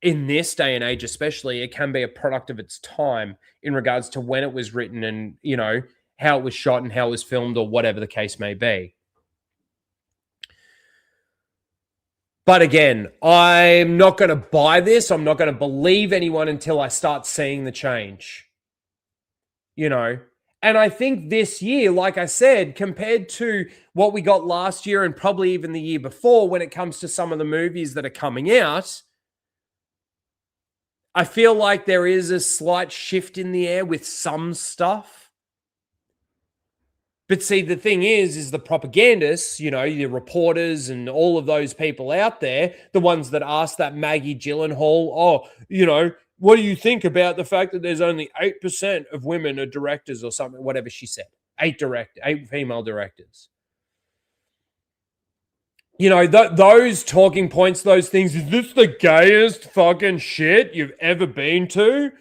in this day and age especially, it can be a product of its time in regards to when it was written and, you know, how it was shot and how it was filmed or whatever the case may be. But again, I'm not going to buy this. I'm not going to believe anyone until I start seeing the change. You know? And I think this year, like I said, compared to what we got last year and probably even the year before when it comes to some of the movies that are coming out, I feel like there is a slight shift in the air with some stuff. But see, the thing is the propagandists, you know, the reporters and all of those people out there, the ones that asked that Maggie Gyllenhaal, oh, you know, what do you think about the fact that there's only 8% of women are directors or something, whatever she said, 8 female directors. You know, those talking points, those things, is this the gayest fucking shit you've ever been to?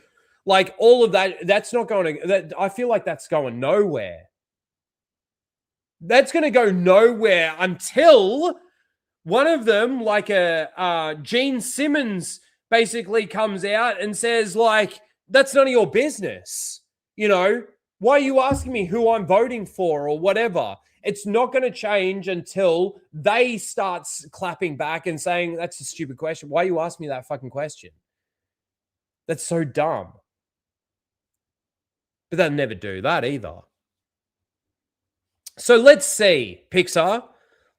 Like all of that, that's not going to, I feel like that's going nowhere. That's going to go nowhere until one of them, like Gene Simmons, basically comes out and says, like, that's none of your business. You know, why are you asking me who I'm voting for or whatever? It's not going to change until they start clapping back and saying, that's a stupid question. Why are you asking me that fucking question? That's so dumb. But they'll never do that either. So let's see, Pixar.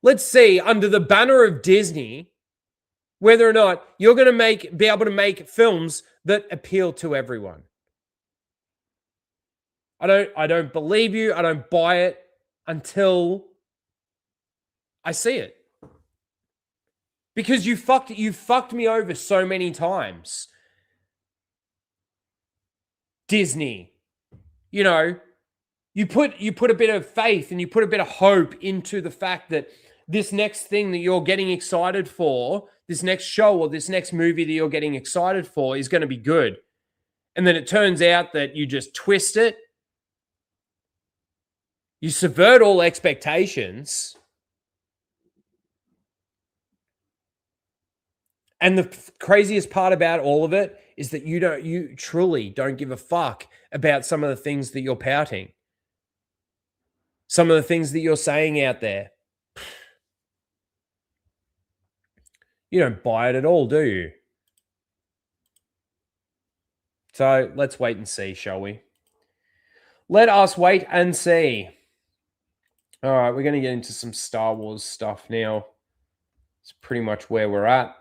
Let's see, under the banner of Disney, whether or not you're going to be able to make films that appeal to everyone. I don't believe you. I don't buy it until I see it. Because you fucked me over so many times. Disney. You know, you put a bit of faith and you put a bit of hope into the fact that this next thing that you're getting excited for, this next show or this next movie that you're getting excited for is going to be good. And then it turns out that you just twist it. You subvert all expectations. And the craziest part about all of it is that you truly don't give a fuck about some of the things that you're pouting. Some of the things that you're saying out there. You don't buy it at all, do you? So let's wait and see, shall we? Let us wait and see. All right, we're going to get into some Star Wars stuff now. It's pretty much where we're at.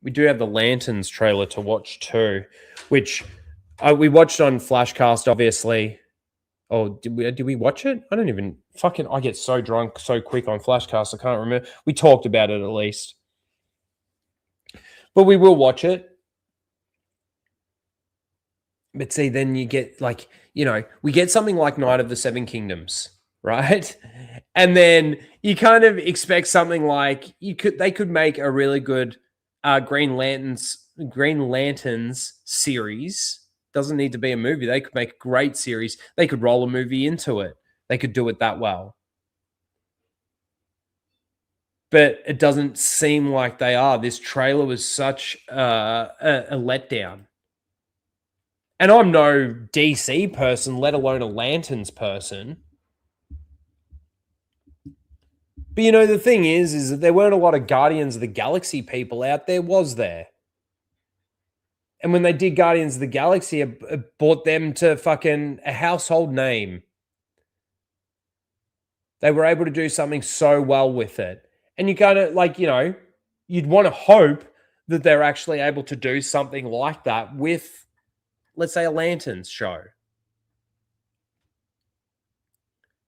We do have the Lanterns trailer to watch too, which we watched on Flashcast, obviously. Oh, did we watch it? I don't even I get so drunk so quick on Flashcast, I can't remember. We talked about it at least. But we will watch it. But see, then you get like, you know, we get something like Night of the Seven Kingdoms, right? And then you kind of expect something like they could make a really good Green Lanterns series. Doesn't need to be a movie. They could make a great series. They could roll a movie into it. They could do it that well. But it doesn't seem like they are. This trailer was such a letdown. And I'm no DC person, let alone a Lanterns person. But you know, the thing is that there weren't a lot of Guardians of the Galaxy people out there, was there? And when they did Guardians of the Galaxy, it brought them to fucking a household name. They were able to do something so well with it. And you kind of, like, you know, you'd want to hope that they're actually able to do something like that with, let's say, a Lanterns show.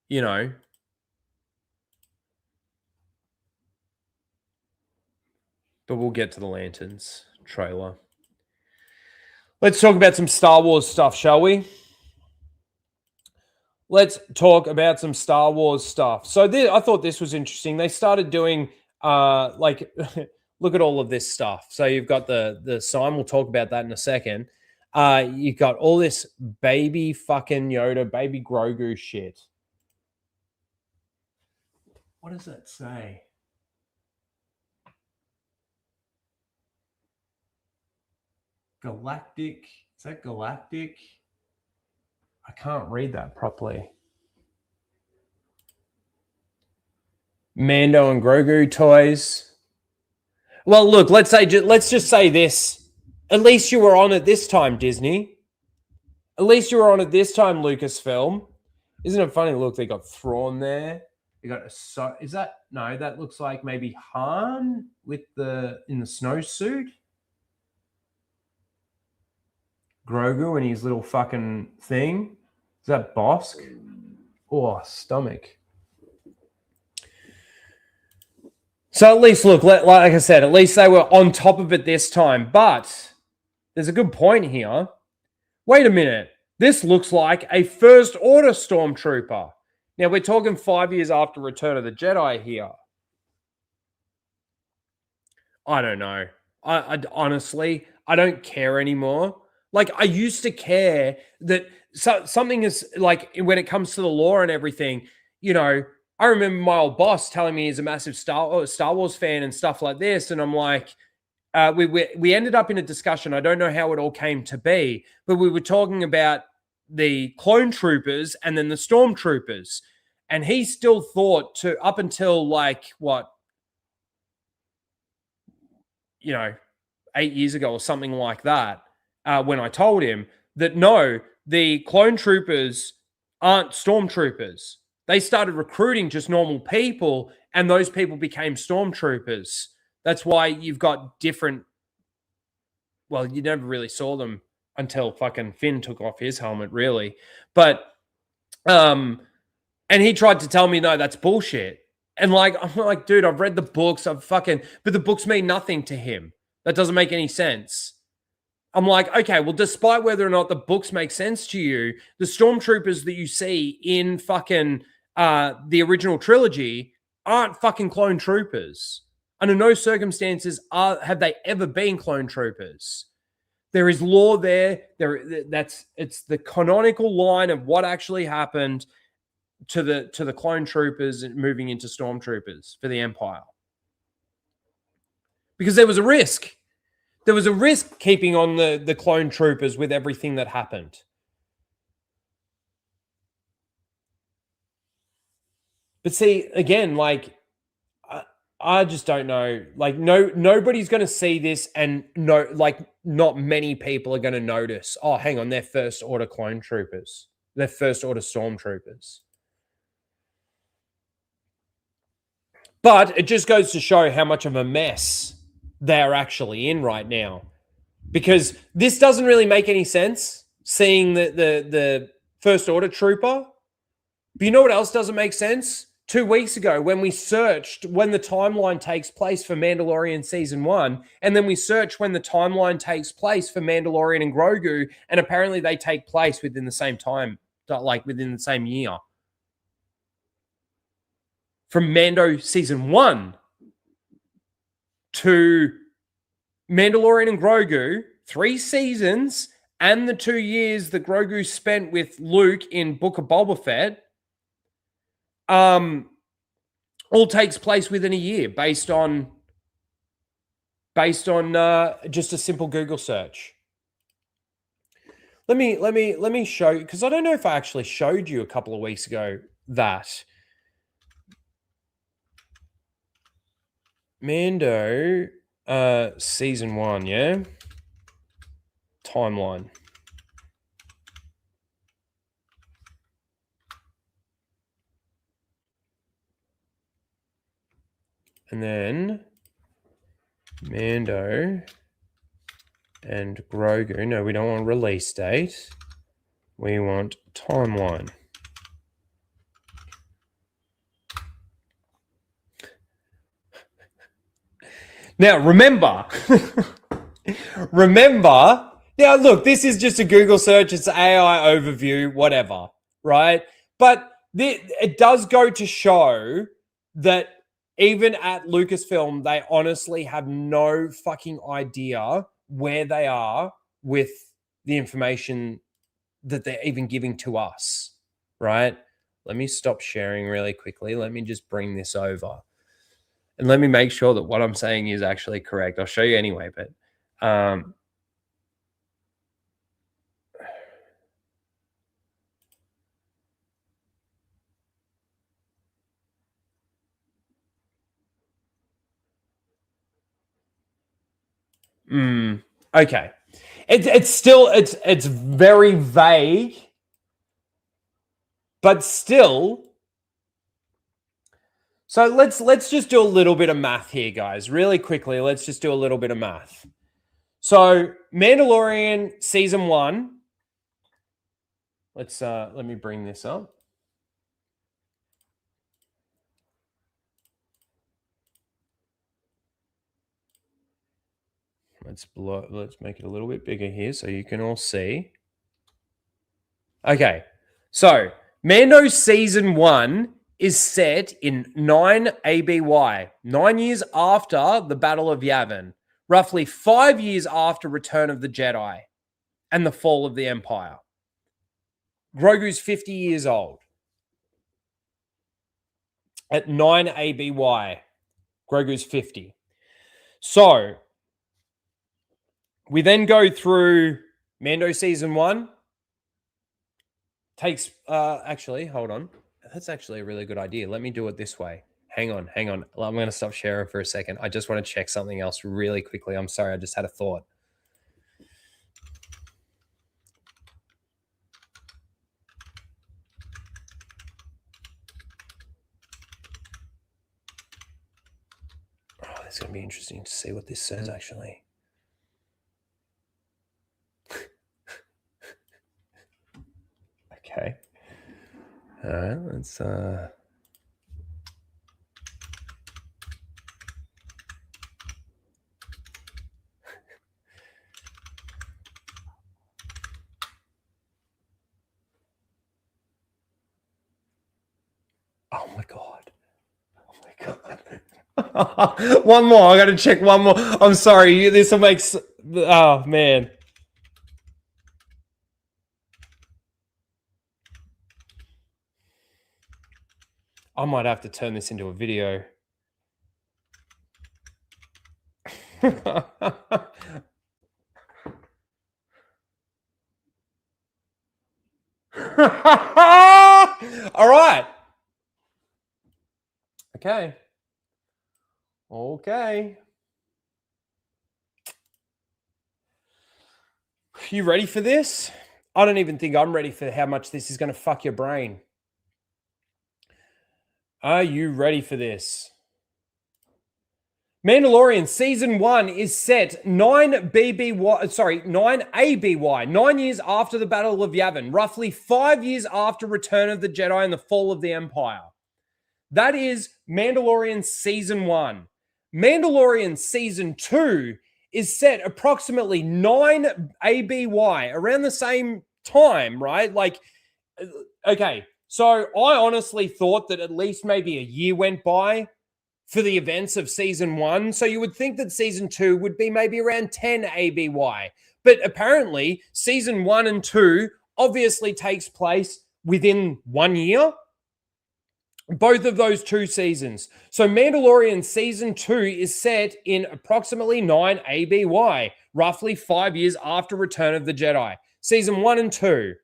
You know. But we'll get to the Lanterns trailer. Let's talk about some Star Wars stuff, shall we? Let's talk about some Star Wars stuff. So I thought this was interesting. They started doing, like, look at all of this stuff. So you've got the sign. We'll talk about that in a second. You got all this baby fucking Yoda, baby Grogu shit. What does that say? Galactic. Is that galactic? I can't read that properly. Mando and Grogu toys. Well, look, let's just say this. At least you were on it this time, Disney. At least you were on it this time, Lucasfilm. Isn't it funny? Look, they got Thrawn there. They got is that no? That looks like maybe Han with in the snowsuit. Grogu and his little fucking thing. Is that Bosk? Oh, stomach. So at least, look, like I said, at least they were on top of it this time. But there's a good point here. Wait a minute. This looks like a First Order Stormtrooper. Now, we're talking 5 years after Return of the Jedi here. I don't know. I honestly, I don't care anymore. Like, I used to care that something is, like, when it comes to the lore and everything, you know, I remember my old boss telling me he's a massive Star Wars fan and stuff like this. And I'm like, we ended up in a discussion. I don't know how it all came to be, but we were talking about the clone troopers and then the stormtroopers. And he still thought up until like, what, 8 years ago or something like that, when I told him that no, the clone troopers aren't stormtroopers. They started recruiting just normal people, and those people became stormtroopers. That's why you've got different. Well, you never really saw them until fucking Finn took off his helmet, really. But, and he tried to tell me, no, that's bullshit. And like, I'm like, dude, I've read the books. But the books mean nothing to him. That doesn't make any sense. I'm like, okay, well, despite whether or not the books make sense to you, the stormtroopers that you see in fucking the original trilogy aren't fucking clone troopers. Under no circumstances have they ever been clone troopers. There is lore there. It's the canonical line of what actually happened to the clone troopers moving into stormtroopers for the Empire. Because there was a risk. There was a risk keeping on the clone troopers with everything that happened. But see, again, like, I just don't know. Like, nobody's going to see this, and not many people are going to notice, oh, hang on, they're First Order clone troopers. They're First Order stormtroopers. But it just goes to show how much of a mess they're actually in right now. Because this doesn't really make any sense, seeing the First Order trooper. But you know what else doesn't make sense? 2 weeks ago, when we searched when the timeline takes place for Mandalorian Season 1, and then we searched when the timeline takes place for Mandalorian and Grogu, and apparently they take place within the same time, like within the same year. From Mando Season 1 to Mandalorian and Grogu, 3 seasons, and the 2 years that Grogu spent with Luke in Book of Boba Fett, all takes place within a year based on just a simple Google search. Let me show you, because I don't know if I actually showed you a couple of weeks ago that Mando Season 1, yeah? Timeline. And then Mando and Grogu. No, we don't want release date. We want timeline. Now, remember, now look, this is just a Google search. It's AI overview, whatever, right? But it does go to show that even at Lucasfilm, they honestly have no fucking idea where they are with the information that they're even giving to us, right? Let me stop sharing really quickly. Let me just bring this over. And let me make sure that what I'm saying is actually correct. I'll show you anyway, but okay. It's still it's very vague, but still. So let's just do a little bit of math here, guys. Really quickly, let's just do a little bit of math. So Mandalorian season 1. Let me bring this up. Let's make it a little bit bigger here so you can all see. Okay. So Mando season 1 is set in 9 ABY, 9 years after the Battle of Yavin, roughly 5 years after Return of the Jedi and the fall of the Empire. Grogu's 50 years old. At 9 ABY, Grogu's 50. So we then go through Mando season 1. Takes, actually, hold on. That's actually a really good idea. Let me do it this way. Hang on. I'm going to stop sharing for a second. I just want to check something else really quickly. I'm sorry. I just had a thought. Oh, it's going to be interesting to see what this says, actually. Okay. All right, let's oh my god. One more. I got to check one more. I'm sorry. This will make oh man. I might have to turn this into a video. All right. Okay. You ready for this? I don't even think I'm ready for how much this is going to fuck your brain. Are you ready for this? Mandalorian season 1 is set 9 ABY, 9 years after the Battle of Yavin, roughly 5 years after Return of the Jedi and the fall of the Empire. That is Mandalorian season 1. Mandalorian season 2 is set approximately 9 ABY, around the same time, right? Like, okay, so I honestly thought that at least maybe a year went by for the events of season 1. So you would think that season 2 would be maybe around 10 ABY. But apparently, season 1 and 2 obviously takes place within 1 year. Both of those 2 seasons. So Mandalorian season 2 is set in approximately 9 ABY, roughly 5 years after Return of the Jedi. Season 1 and 2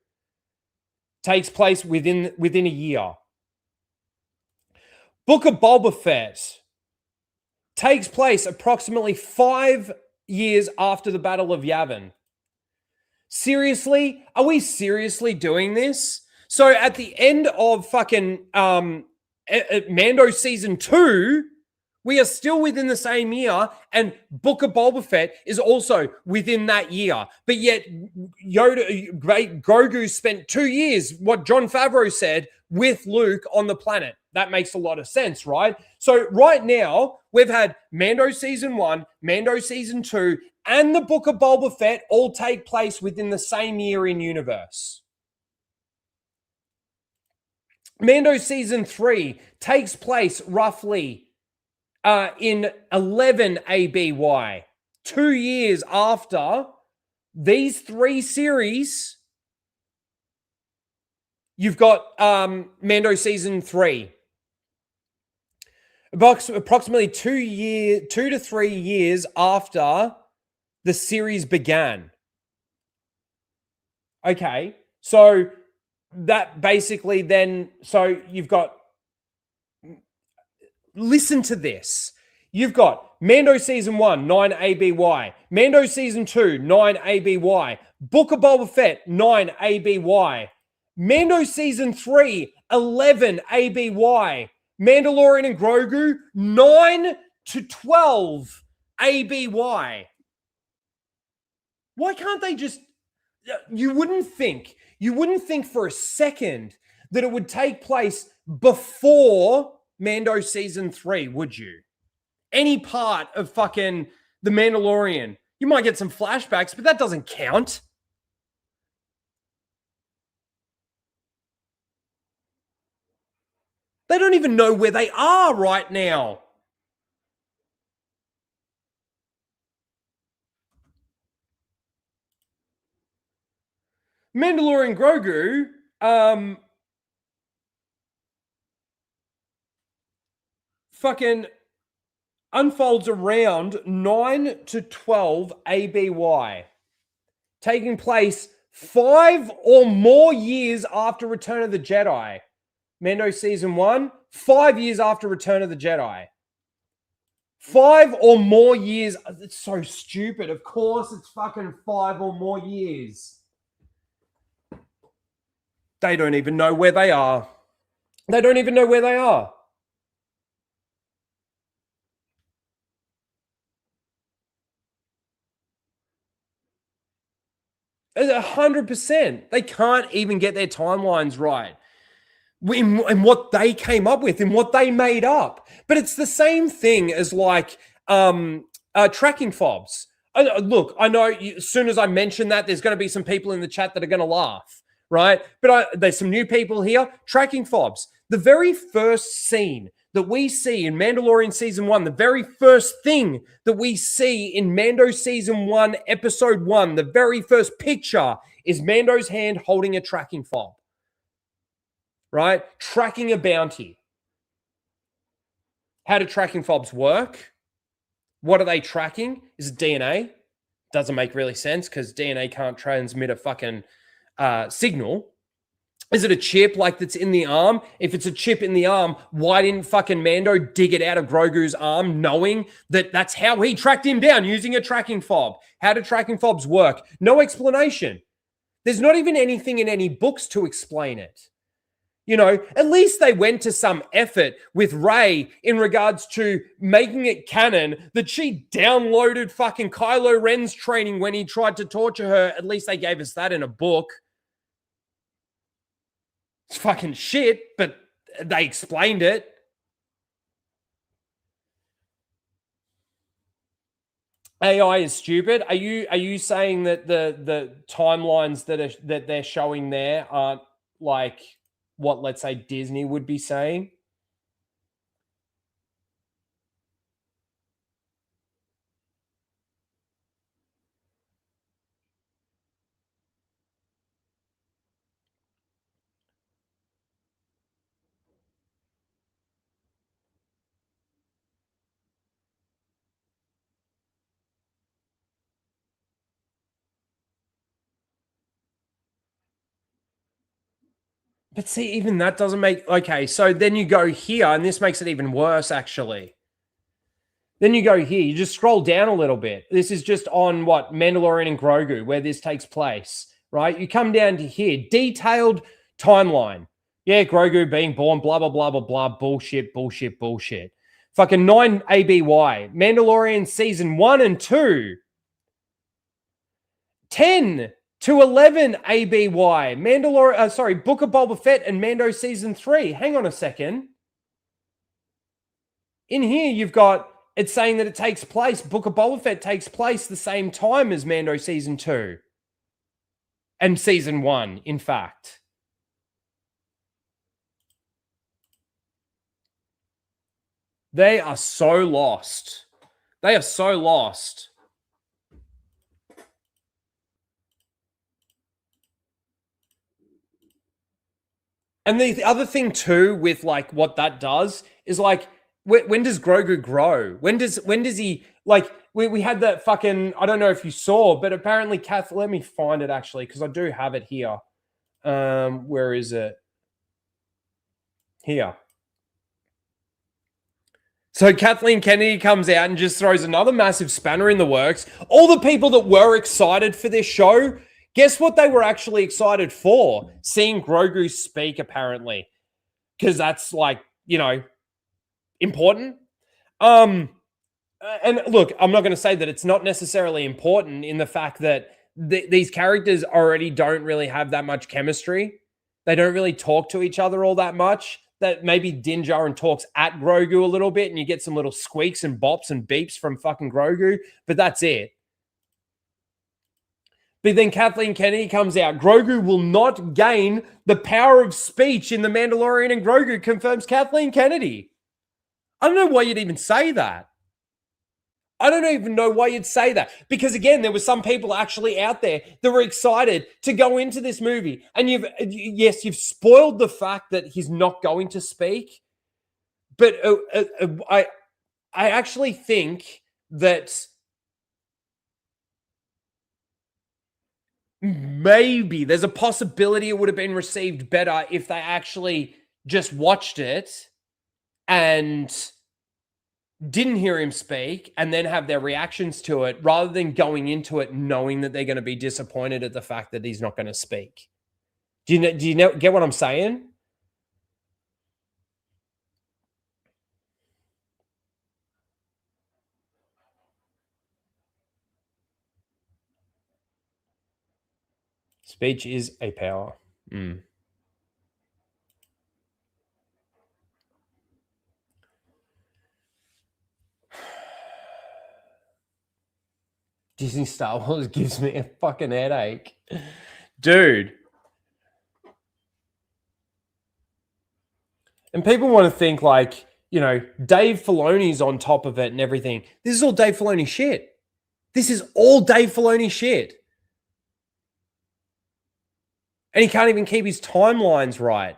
takes place within a year. Book of Boba Fett takes place approximately 5 years after the Battle of Yavin. Seriously? Are we seriously doing this? So at the end of fucking Mando season 2, we are still within the same year, and Book of Boba Fett is also within that year. But yet Grogu spent 2 years, what Jon Favreau said, with Luke on the planet. That makes a lot of sense, right? So right now, we've had Mando season 1, Mando season 2, and the Book of Boba Fett all take place within the same year in universe. Mando season 3 takes place roughly in 11 ABY, 2 years after these 3 series, you've got Mando season 3. Approximately 2 to 3 years after the series began. Okay, so that basically then, so you've got, listen to this. You've got Mando season 1, 9 ABY. Mando season 2, 9 ABY. Book of Boba Fett, 9 ABY. Mando season 3, 11 ABY. Mandalorian and Grogu, 9 to 12 ABY. Why can't they just, you wouldn't think for a second that it would take place before Mando season 3, would you? Any part of fucking The Mandalorian. You might get some flashbacks, but that doesn't count. They don't even know where they are right now. Mandalorian Grogu, fucking unfolds around 9 to 12 ABY, taking place 5 or more years after Return of the Jedi. Mando season 1, 5 years after Return of the Jedi. 5 or more years. It's so stupid. Of course it's fucking 5 or more years. They don't even know where they are. They don't even know where they are. It's 100%. They can't even get their timelines right. In what they came up with, in what they made up. But it's the same thing as like tracking fobs. Look, I know as soon as I mention that, there's going to be some people in the chat that are going to laugh, right? But there's some new people here. Tracking fobs. The very first scene that we see in Mandalorian season 1, the very first thing that we see in Mando season 1, episode 1, the very first picture is Mando's hand holding a tracking fob. Right? Tracking a bounty. How do tracking fobs work? What are they tracking? Is it DNA? Doesn't make really sense because DNA can't transmit a fucking signal. Is it a chip like that's in the arm? If it's a chip in the arm, why didn't fucking Mando dig it out of Grogu's arm knowing that that's how he tracked him down using a tracking fob? How do tracking fobs work? No explanation. There's not even anything in any books to explain it. You know, at least they went to some effort with Rey in regards to making it canon that she downloaded fucking Kylo Ren's training when he tried to torture her. At least they gave us that in a book. It's fucking shit, but they explained it. AI is stupid. Are you saying that the timelines that they're showing there aren't like what, let's say, Disney would be saying? But see, even that doesn't make... Okay, so then you go here, and this makes it even worse, actually. Then you go here. You just scroll down a little bit. This is just on, what, Mandalorian and Grogu, where this takes place, right? You come down to here. Detailed timeline. Yeah, Grogu being born, blah, blah, blah, blah, blah. Bullshit, bullshit, bullshit. Fucking 9 ABY. Mandalorian season 1 and 2. 10 to 11 ABY. Book of Boba Fett and Mando season 3. Hang on a second. In here, you've got, it's saying that it takes place, Book of Boba Fett takes place the same time as Mando season 2. And season 1, in fact. They are so lost. They are so lost. And the other thing too with like what that does is like when does Grogu grow? When does he like we had that fucking, I don't know if you saw, but apparently let me find it actually because I do have it here. Where is it? Here. So Kathleen Kennedy comes out and just throws another massive spanner in the works. All the people that were excited for this show, guess what they were actually excited for? Seeing Grogu speak, apparently. Because that's like, you know, important. And look, I'm not going to say that it's not necessarily important in the fact that these characters already don't really have that much chemistry. They don't really talk to each other all that much. That maybe Din Djarin talks at Grogu a little bit and you get some little squeaks and bops and beeps from fucking Grogu, but that's it. But then Kathleen Kennedy comes out. Grogu will not gain the power of speech in The Mandalorian and Grogu, confirms Kathleen Kennedy. I don't know why you'd even say that. I don't even know why you'd say that. Because again, there were some people actually out there that were excited to go into this movie. And you've spoiled the fact that he's not going to speak. But I actually think that maybe there's a possibility it would have been received better if they actually just watched it and didn't hear him speak and then have their reactions to it rather than going into it knowing that they're going to be disappointed at the fact that he's not going to speak. Do you know get what I'm saying? Speech is a power. Disney Star Wars gives me a fucking headache. Dude. And people want to think like, you know, Dave Filoni's on top of it and everything. This is all Dave Filoni shit. This is all Dave Filoni shit. And he can't even keep his timelines right.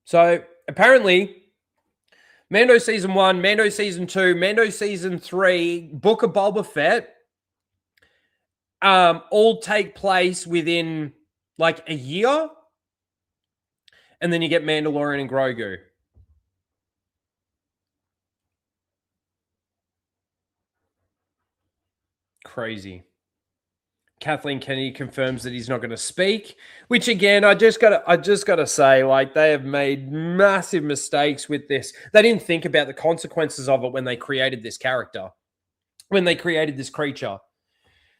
So apparently, Mando Season 1, Mando Season 2, Mando Season 3, Book of Boba Fett, all take place within like a year. And then you get Mandalorian and Grogu. Crazy. Kathleen Kennedy confirms that he's not going to speak, which again, I just gotta say, like, they have made massive mistakes with this. They didn't think about the consequences of it when they created this character, when they created this creature.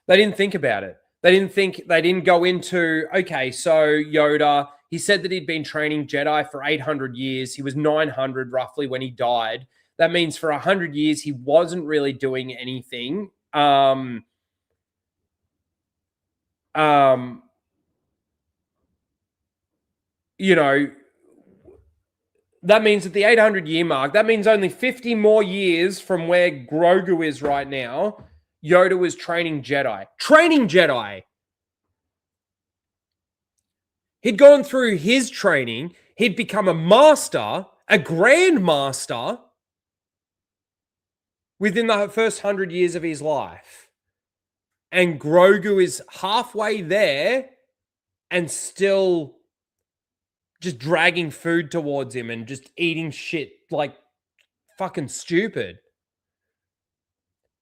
They didn't think about it. They didn't go into, okay, so Yoda, he said that he'd been training Jedi for 800 years. He was 900 roughly when he died. That means for 100 years, he wasn't really doing anything. You know, that means at the 800-year mark, that means only 50 more years from where Grogu is right now, Yoda was training Jedi. Training Jedi! He'd gone through his training. He'd become a master, a grand master, within the first 100 years of his life. And Grogu is halfway there and still just dragging food towards him and just eating shit like fucking stupid.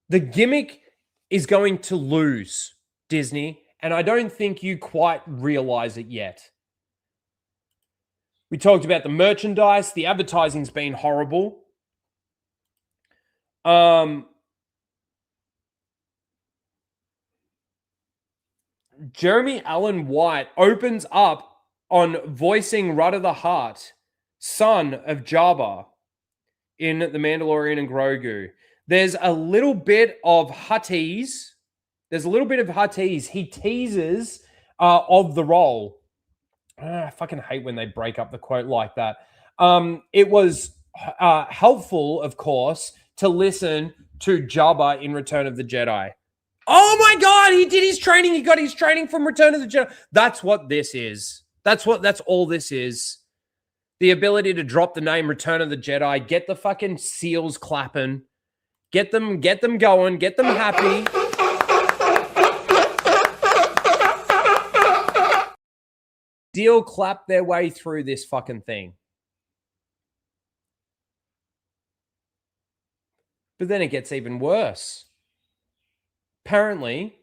The gimmick is going to lose, Disney, and I don't think you quite realize it yet. We talked about the merchandise. The advertising's been horrible. Jeremy Allen White opens up on voicing Rudder the Hutt, son of Jabba, in The Mandalorian and Grogu. There's a little bit of Hutties. He teases of the role. I fucking hate when they break up the quote like that. It was helpful, of course, to listen to Jabba in Return of the Jedi. Oh my God, he did his training. He got his training from Return of the Jedi. That's what this is. That's all this is. The ability to drop the name Return of the Jedi, get the fucking seals clapping, get them going, get them happy. Deal clap their way through this fucking thing. But then it gets even worse. Apparently,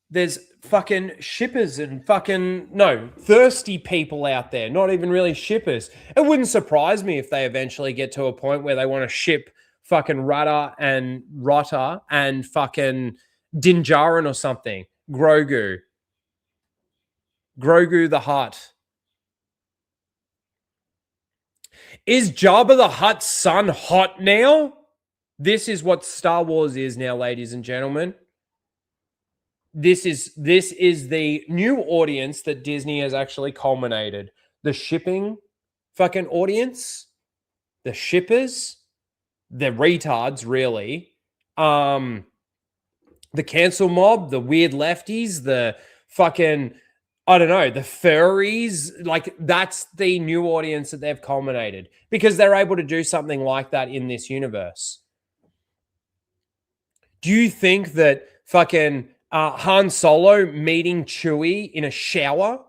there's fucking shippers and thirsty people out there, not even really shippers. It wouldn't surprise me if they eventually get to a point where they want to ship fucking Rudder and Rotter and fucking Din Djarin or something. Grogu the Hutt. Is Jabba the Hutt's son hot now? This is what Star Wars is now, ladies and gentlemen. This is the new audience that Disney has actually culminated. The shipping fucking audience, the shippers, the retards, really. The cancel mob, the weird lefties, the fucking, I don't know, the furries. Like, that's the new audience that they've culminated because they're able to do something like that in this universe. Do you think that fucking Han Solo meeting Chewie in a shower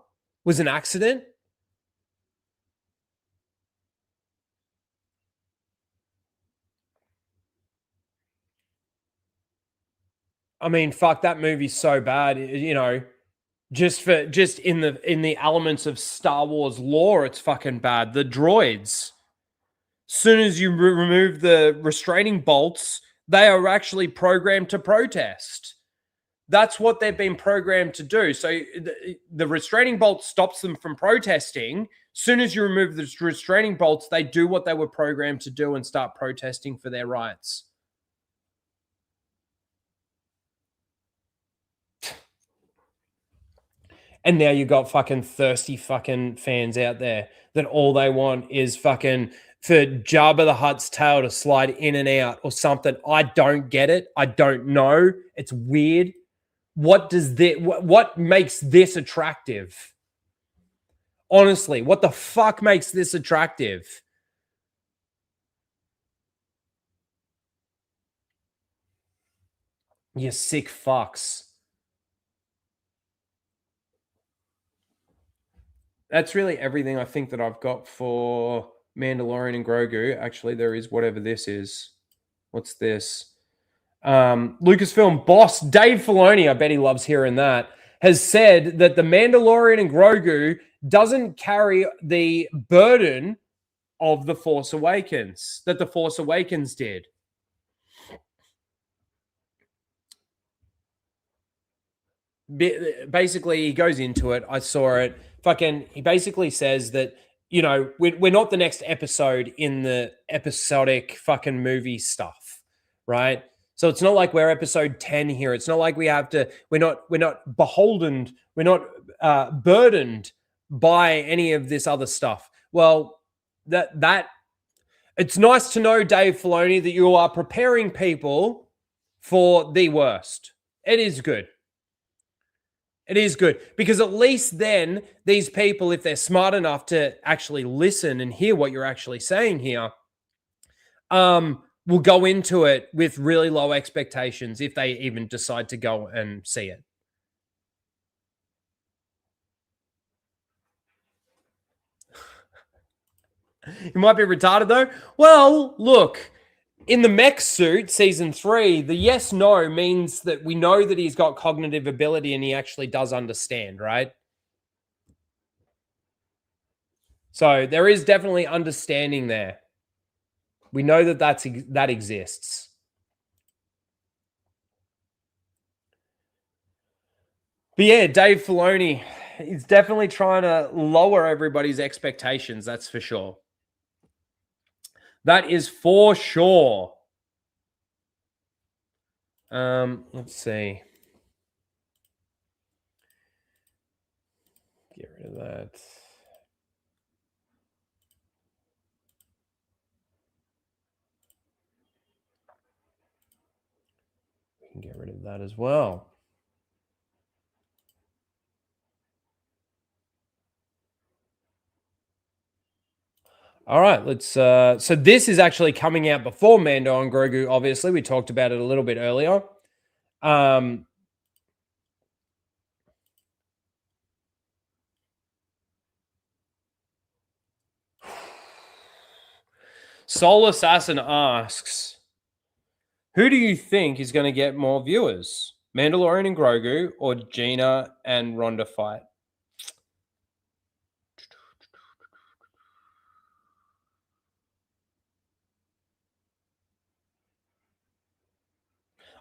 was an accident? I mean, fuck, that movie's so bad, you know. Just in the elements of Star Wars lore, it's fucking bad. The droids, soon as you remove the restraining bolts, they are actually programmed to protest. That's what they've been programmed to do. So the restraining bolt stops them from protesting. Soon as you remove the restraining bolts, they do what they were programmed to do and start protesting for their rights. And now you got fucking thirsty fucking fans out there that all they want is fucking for Jabba the Hutt's tail to slide in and out or something. I don't get it. I don't know. It's weird. What makes this attractive? Honestly, what the fuck makes this attractive? You sick fucks. That's really everything I think that I've got for Mandalorian and Grogu. Actually, there is whatever this is. What's this? Lucasfilm boss Dave Filoni, I bet he loves hearing that, has said that the Mandalorian and Grogu doesn't carry the burden of The Force Awakens that The Force Awakens did. Basically, he goes into it. I saw it. He basically says that, you know, we're not the next episode in the episodic fucking movie stuff, right? So it's not like we're episode 10 here. It's not like we're not beholden, we're not burdened by any of this other stuff. Well, that it's nice to know, Dave Filoni, that you are preparing people for the worst. It is good. It is good because at least then these people, if they're smart enough to actually listen and hear what you're actually saying here, will go into it with really low expectations if they even decide to go and see it. You might be retarded though. Well, look, in the mech suit, season 3, the yes, no means that we know that he's got cognitive ability and he actually does understand, right? So there is definitely understanding there. We know that that exists. But yeah, Dave Filoni is definitely trying to lower everybody's expectations, that's for sure. That is for sure. Let's see. Get rid of that. can get rid of that as well. All right, let's. So this is actually coming out before Mando and Grogu. Obviously, we talked about it a little bit earlier. Soul Assassin asks, who do you think is going to get more viewers? Mandalorian and Grogu or Gina and Rhonda fight?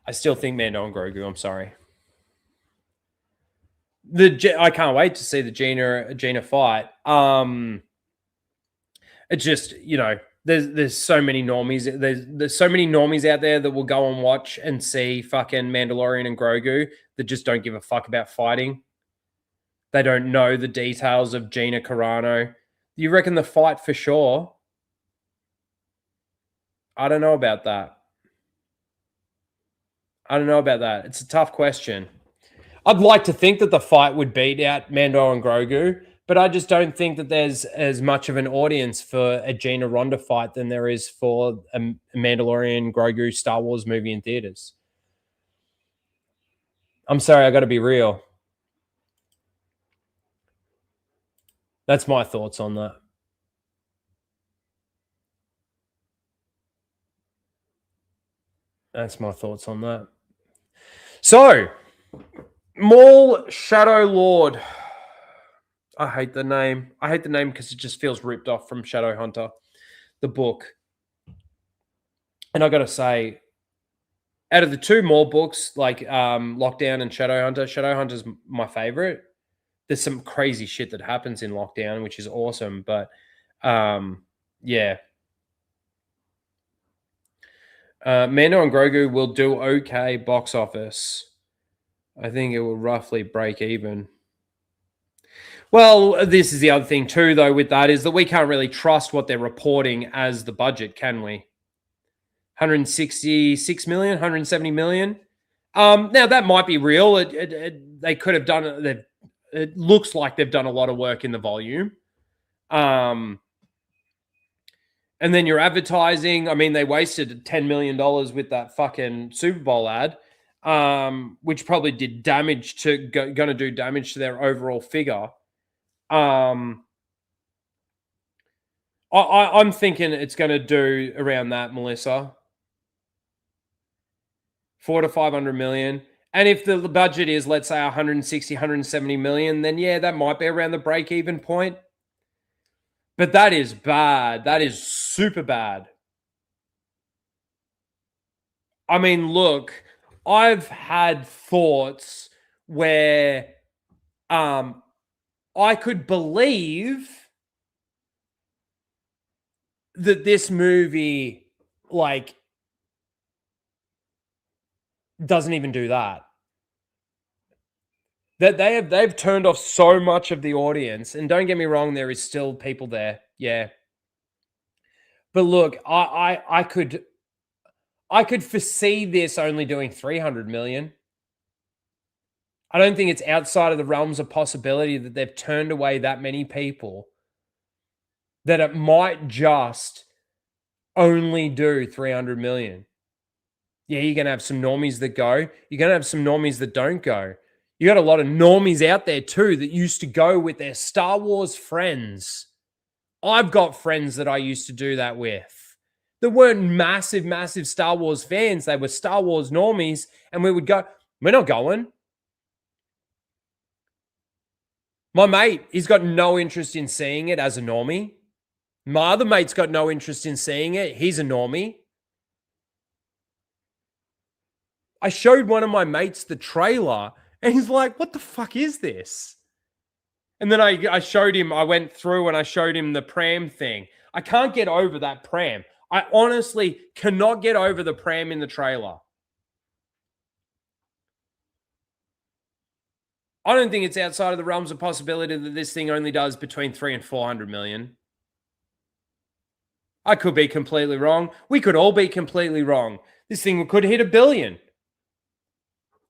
I still think Mando and Grogu. I'm sorry. I can't wait to see the Gina fight. It's just, you know, there's so many normies. There's so many normies out there that will go and watch and see fucking Mandalorian and Grogu that just don't give a fuck about fighting. They don't know the details of Gina Carano. You reckon the fight for sure? I don't know about that. It's a tough question. I'd like to think that the fight would beat out Mando and Grogu, but I just don't think that there's as much of an audience for a Gina Rhonda fight than there is for a Mandalorian Grogu Star Wars movie in theaters. I'm sorry, I got to be real. That's my thoughts on that. So, Maul Shadow Lord. I hate the name. Because it just feels ripped off from Shadowhunter, the book. And I got to say, out of the two Maul books, like Lockdown and Shadowhunter's my favorite. There's some crazy shit that happens in Lockdown, which is awesome. But yeah. Mando and Grogu will do okay box office. I think it will roughly break even. Well, this is the other thing too, though, with that is that we can't really trust what they're reporting as the budget, can we? 166 million, 170 million. Now, that might be real. They could have done it looks like they've done a lot of work in the volume. And then your advertising, I mean, they wasted $10 million with that fucking Super Bowl ad, which probably did damage going to do damage to their overall figure. I'm thinking it's going to do around that, Melissa. 400 to 500 million. And if the budget is, let's say, 160, 170 million, then yeah, that might be around the break-even point. But that is bad. That is super bad. I mean, look, I've had thoughts where I could believe that this movie, like, doesn't even do that. That they've turned off so much of the audience, and don't get me wrong, there is still people there, yeah. But look, I could foresee this only doing 300 million. I don't think it's outside of the realms of possibility that they've turned away that many people, that it might just only do 300 million. Yeah, you're going to have some normies that go. You're going to have some normies that don't go. You got a lot of normies out there too that used to go with their Star Wars friends. I've got friends that I used to do that with. They weren't massive, massive Star Wars fans. They were Star Wars normies, and we would go, we're not going. My mate, he's got no interest in seeing it as a normie. My other mate's got no interest in seeing it. He's a normie. I showed one of my mates the trailer, and he's like, what the fuck is this? And then I showed him, I went through and I showed him the pram thing. I can't get over that pram. I honestly cannot get over the pram in the trailer. I don't think it's outside of the realms of possibility that this thing only does between 300 and 400 million. I could be completely wrong. We could all be completely wrong. This thing could hit $1 billion.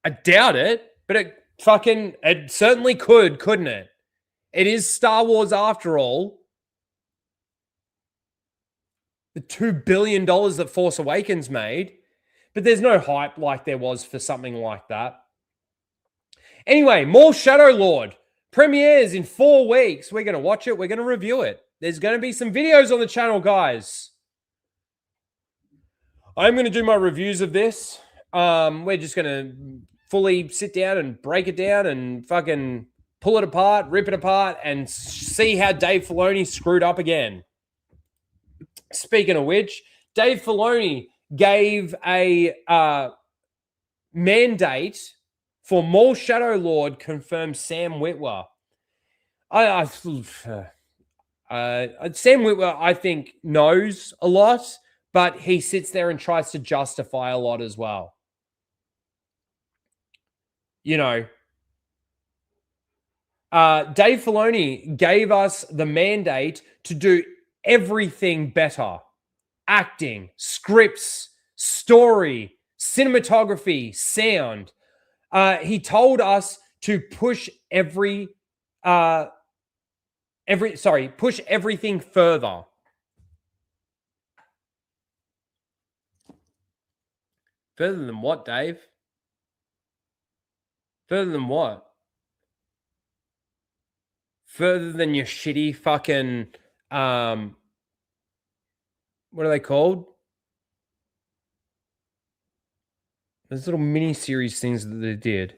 I doubt it, but it certainly could, couldn't it? It is Star Wars after all. The $2 billion that Force Awakens made, but there's no hype like there was for something like that. Anyway, more Shadow Lord premieres in 4 weeks. We're going to watch it. We're going to review it. There's going to be some videos on the channel, guys. I'm going to do my reviews of this. We're just going to fully sit down and break it down and fucking pull it apart, rip it apart, and see how Dave Filoni screwed up again. Speaking of which, Dave Filoni gave a mandate for more Shadow Lord, confirmed Sam Witwer. Sam Witwer, I think, knows a lot, but he sits there and tries to justify a lot as well. You know, Dave Filoni gave us the mandate to do everything better. Acting, scripts, story, cinematography, sound. He told us to push push everything further. Further than what, Dave? Further than what? Further than your shitty fucking what are they called? Those little mini-series things that they did.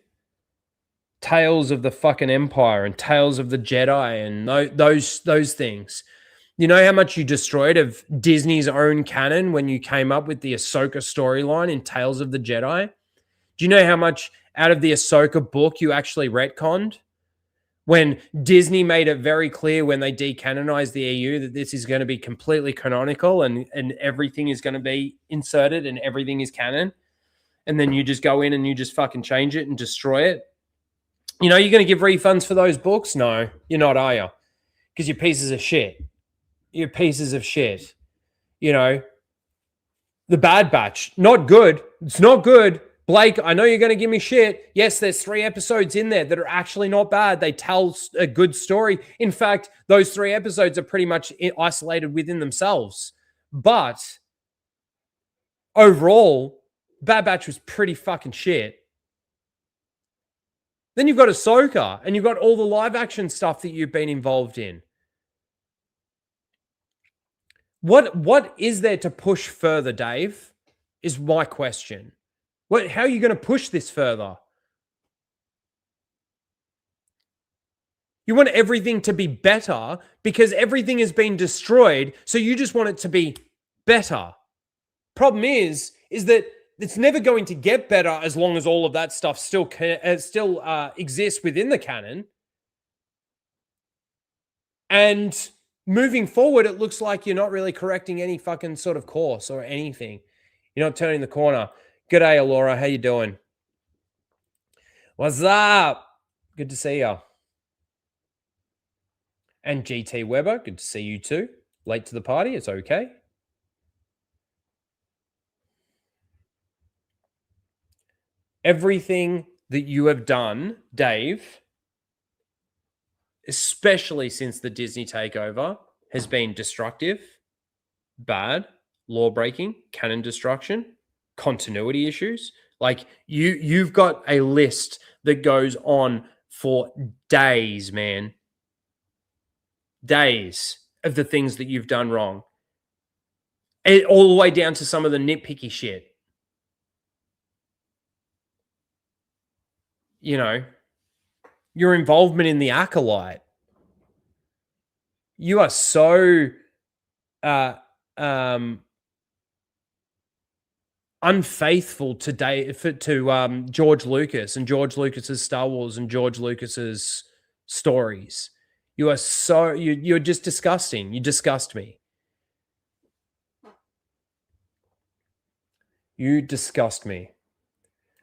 Tales of the fucking Empire and Tales of the Jedi and those things. You know how much you destroyed of Disney's own canon when you came up with the Ahsoka storyline in Tales of the Jedi? Do you know how much out of the Ahsoka book you actually retconned? When Disney made it very clear when they decanonized the EU that this is going to be completely canonical and everything is going to be inserted and everything is canon. And then you just go in and you just fucking change it and destroy it. You know, you're going to give refunds for those books? No, you're not, are you? Because you're pieces of shit. You're pieces of shit. You know, The Bad Batch, not good. It's not good. Blake, I know you're going to give me shit. Yes, there's 3 episodes in there that are actually not bad. They tell a good story. In fact, those 3 episodes are pretty much isolated within themselves. But overall, Bad Batch was pretty fucking shit. Then you've got Ahsoka, and you've got all the live action stuff that you've been involved in. What is there to push further, Dave? Is my question. How are you going to push this further? You want everything to be better because everything has been destroyed, so you just want it to be better. Problem is that it's never going to get better as long as all of that stuff still exists within the canon. And moving forward, it looks like you're not really correcting any fucking sort of course or anything. You're not turning the corner. G'day, Alora. How you doing? What's up? Good to see you. And GT Weber, good to see you too. Late to the party, it's okay. Everything that you have done, Dave, especially since the Disney takeover, has been destructive, bad, law-breaking, canon destruction, continuity issues. Like you've got a list that goes on for days, man. Days of the things that you've done wrong. All the way down to some of the nitpicky shit. You know, your involvement in the Acolyte. You are so unfaithful to George Lucas and George Lucas's Star Wars and George Lucas's stories. You are so you're just disgusting. You disgust me. You disgust me.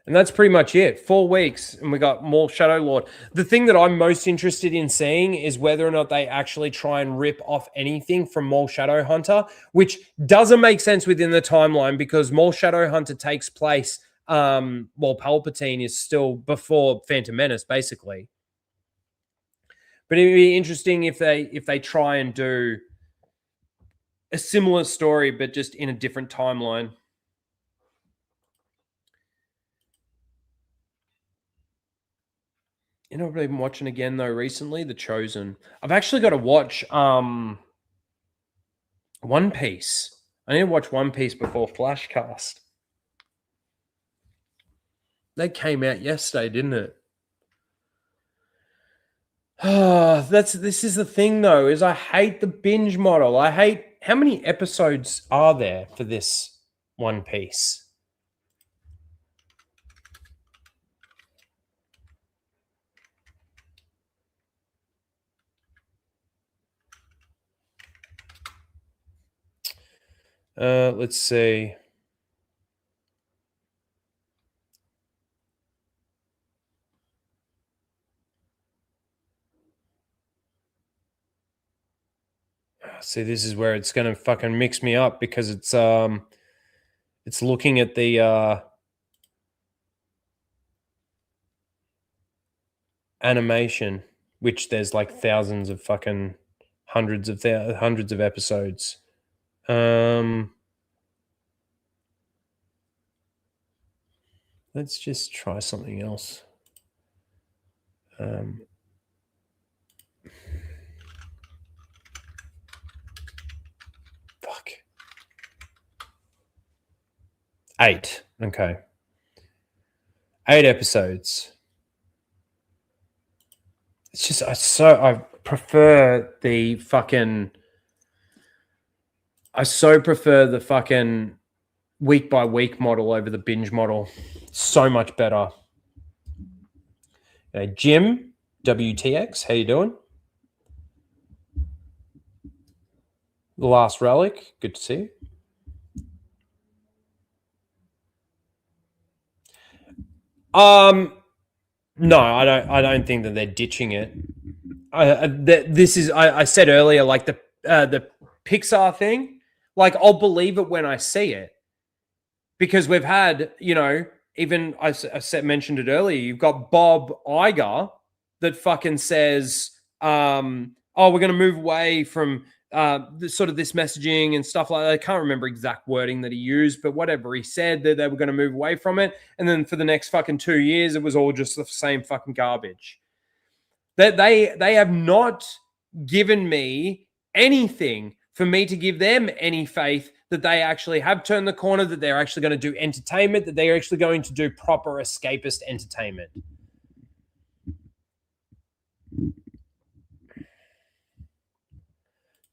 And that's pretty much it. 4 weeks, and we got more Shadow Lord. The thing that I'm most interested in seeing is whether or not they actually try and rip off anything from Mole Shadow Hunter, which doesn't make sense within the timeline because Mole Shadow Hunter takes place while Palpatine is still before Phantom Menace, basically. But it'd be interesting if they try and do a similar story, but just in a different timeline. You know what I've been watching again though recently? The Chosen. I've actually got to watch One Piece. I need to watch One Piece before Flashcast. That came out yesterday, didn't it? This is the thing though, is I hate the binge model. I hate how many episodes are there for this One Piece? Let's see. See, this is where it's going to fucking mix me up because it's looking at the animation, which there's like thousands of fucking hundreds of episodes. Let's just try something else. Fuck. 8. Okay. 8 episodes. It's just I prefer the fucking week by week model over the binge model. So much better. Jim WTX, how you doing? The Last Relic, good to see you. No, I don't think that they're ditching it. I said earlier, like the Pixar thing, like I'll believe it when I see it, because we've had, even I mentioned it earlier. You've got Bob Iger that fucking says, we're going to move away from this messaging and stuff like that. I can't remember exact wording that he used, but whatever he said, that they were going to move away from it. And then for the next fucking 2 years, it was all just the same fucking garbage. That they have not given me anything for me to give them any faith that they actually have turned the corner, that they're actually going to do entertainment, that they're actually going to do proper escapist entertainment.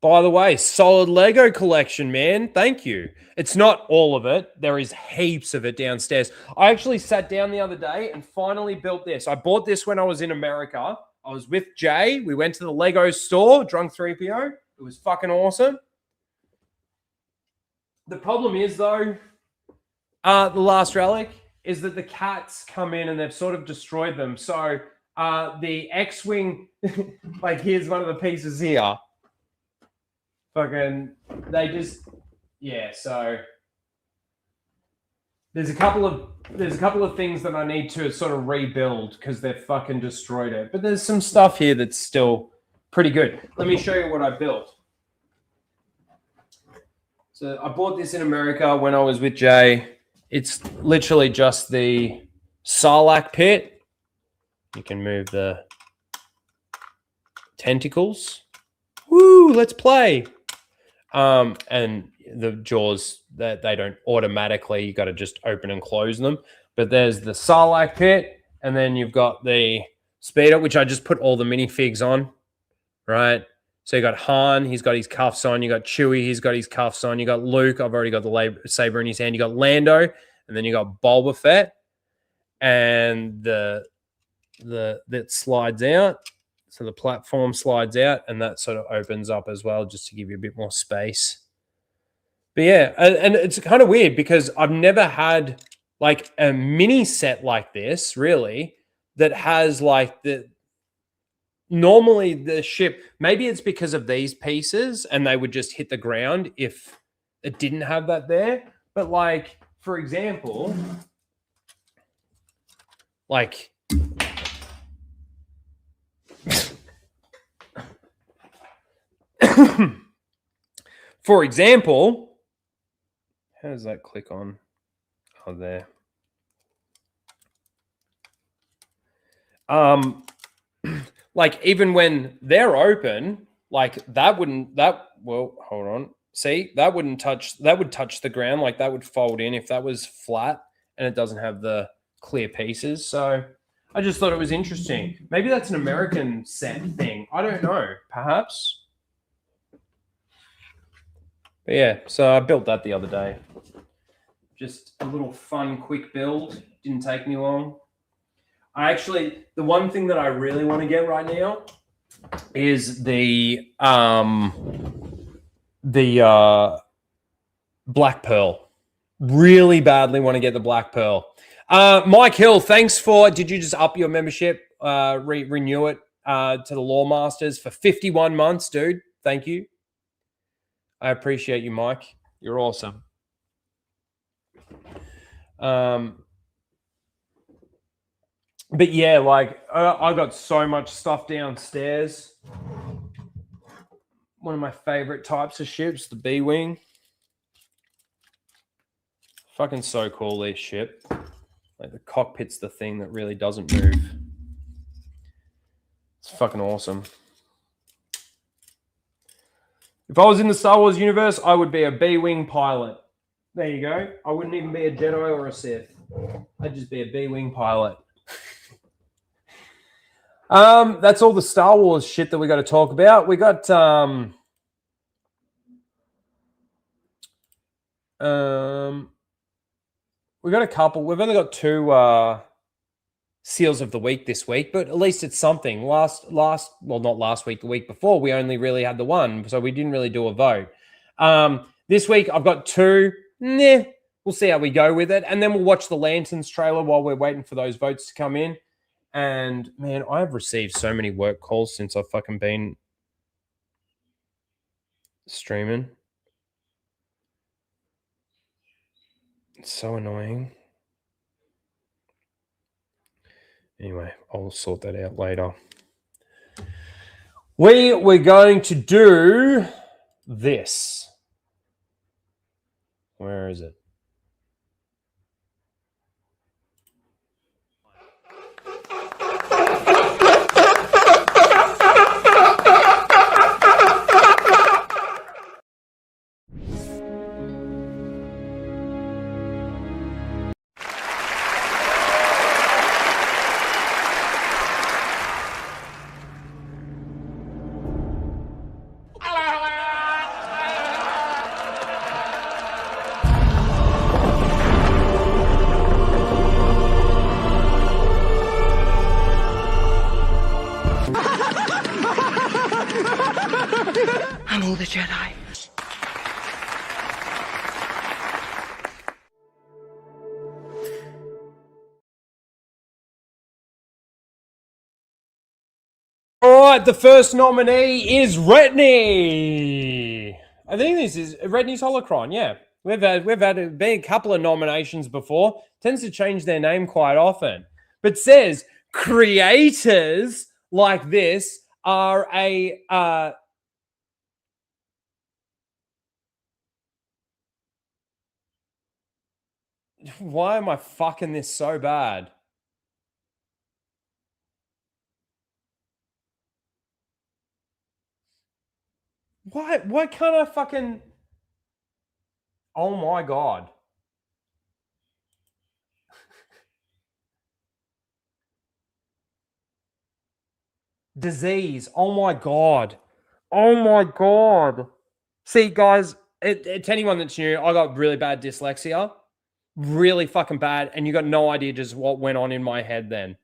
By the way, solid Lego collection, man. Thank you. It's not all of it. There is heaps of it downstairs. I actually sat down the other day and finally built this. I bought this when I was in America. I was with Jay. We went to the Lego store, Drunk 3PO. It was fucking awesome. The problem is, though, the Last Relic, is that the cats come in and they've sort of destroyed them. So the X-Wing, like here's one of the pieces here. Fucking, so there's a couple of things that I need to sort of rebuild because they've fucking destroyed it. But there's some stuff here that's still pretty good. Let me show you what I built. So I bought this in America when I was with Jay. It's literally just the Sarlacc pit. You can move the tentacles. Woo, let's play. And the jaws, that they don't automatically, you got to just open and close them. But there's the Sarlacc pit, and then you've got the speeder, which I just put all the minifigs on, right? So you got Han, he's got his cuffs on. You got Chewie, he's got his cuffs on. You got Luke, I've already got the saber in his hand. You got Lando, and then you got Boba Fett, and that slides out. So the platform slides out, and that sort of opens up as well, just to give you a bit more space. But yeah, and it's kind of weird because I've never had like a mini set like this, really, that has like normally the ship, maybe it's because of these pieces and they would just hit the ground if it didn't have that there. But like, for example, Like, for example, how does that click on? Oh, there. Like even when they're open, like well, hold on. See, that would touch the ground, like that would fold in if that was flat and it doesn't have the clear pieces. So I just thought it was interesting. Maybe that's an American set thing. I don't know, perhaps. But yeah, so I built that the other day. Just a little fun, quick build. Didn't take me long. The one thing that I really want to get right now is the Black Pearl. Really badly want to get the Black Pearl. Mike Hill, thanks for. Did you just up your membership? Renew it to the Law Masters for 51 months, dude. Thank you. I appreciate you, Mike. You're awesome. But yeah, like I got so much stuff downstairs. One of my favorite types of ships, the B-Wing. Fucking so cool, this ship. Like the cockpit's the thing that really doesn't move. It's fucking awesome. If I was in the Star Wars universe, I would be a B-Wing pilot. There you go. I wouldn't even be a Jedi or a Sith. I'd just be a B-Wing pilot. That's all the Star Wars shit that we got to talk about. We got we got a couple. We've only got 2 seals of the week this week, but at least it's something. Well, not last week, the week before, we only really had the one, so we didn't really do a vote. This week I've got 2. We'll see how we go with it, and then we'll watch the Lanterns trailer while we're waiting for those votes to come in. And man, I've received so many work calls since I've fucking been streaming. It's so annoying. Anyway, I'll sort that out later. We're going to do this. Where is it? I'm all the Jedi. All right, the first nominee is Retney. I think this is Retney's Holocron. Yeah, we've had been a couple of nominations before. Tends to change their name quite often, but says creators like this are a why am I fucking this so bad? Why can't I fucking... Oh my God. Disease. Oh my God. Oh my God. See, guys, to anyone that's new, I got really bad dyslexia. Really fucking bad. And you got no idea just what went on in my head then.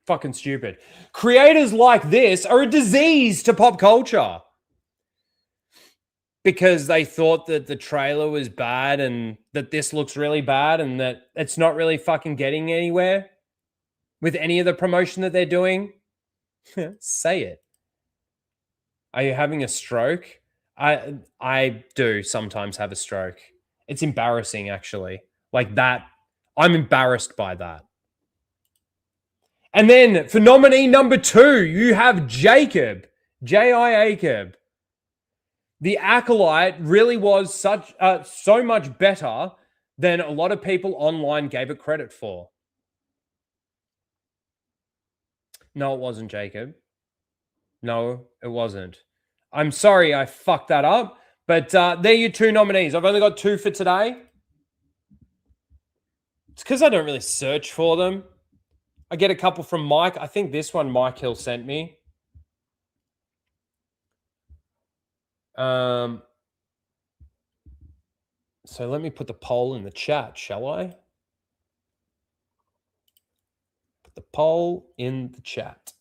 Fucking stupid. Creators like this are a disease to pop culture. Because they thought that the trailer was bad and that this looks really bad and that it's not really fucking getting anywhere with any of the promotion that they're doing. Say it. Are you having a stroke? I do sometimes have a stroke. It's embarrassing, actually. Like that, I'm embarrassed by that. And then for nominee number 2, you have Jacob, J.I. Jacob. The Acolyte really was so much better than a lot of people online gave it credit for. No, it wasn't, Jacob. No, it wasn't. I'm sorry I fucked that up, but they're your 2 nominees. I've only got 2 for today. It's because I don't really search for them. I get a couple from Mike. I think this one Mike Hill sent me. So let me put the poll in the chat, shall I? Put the poll in the chat.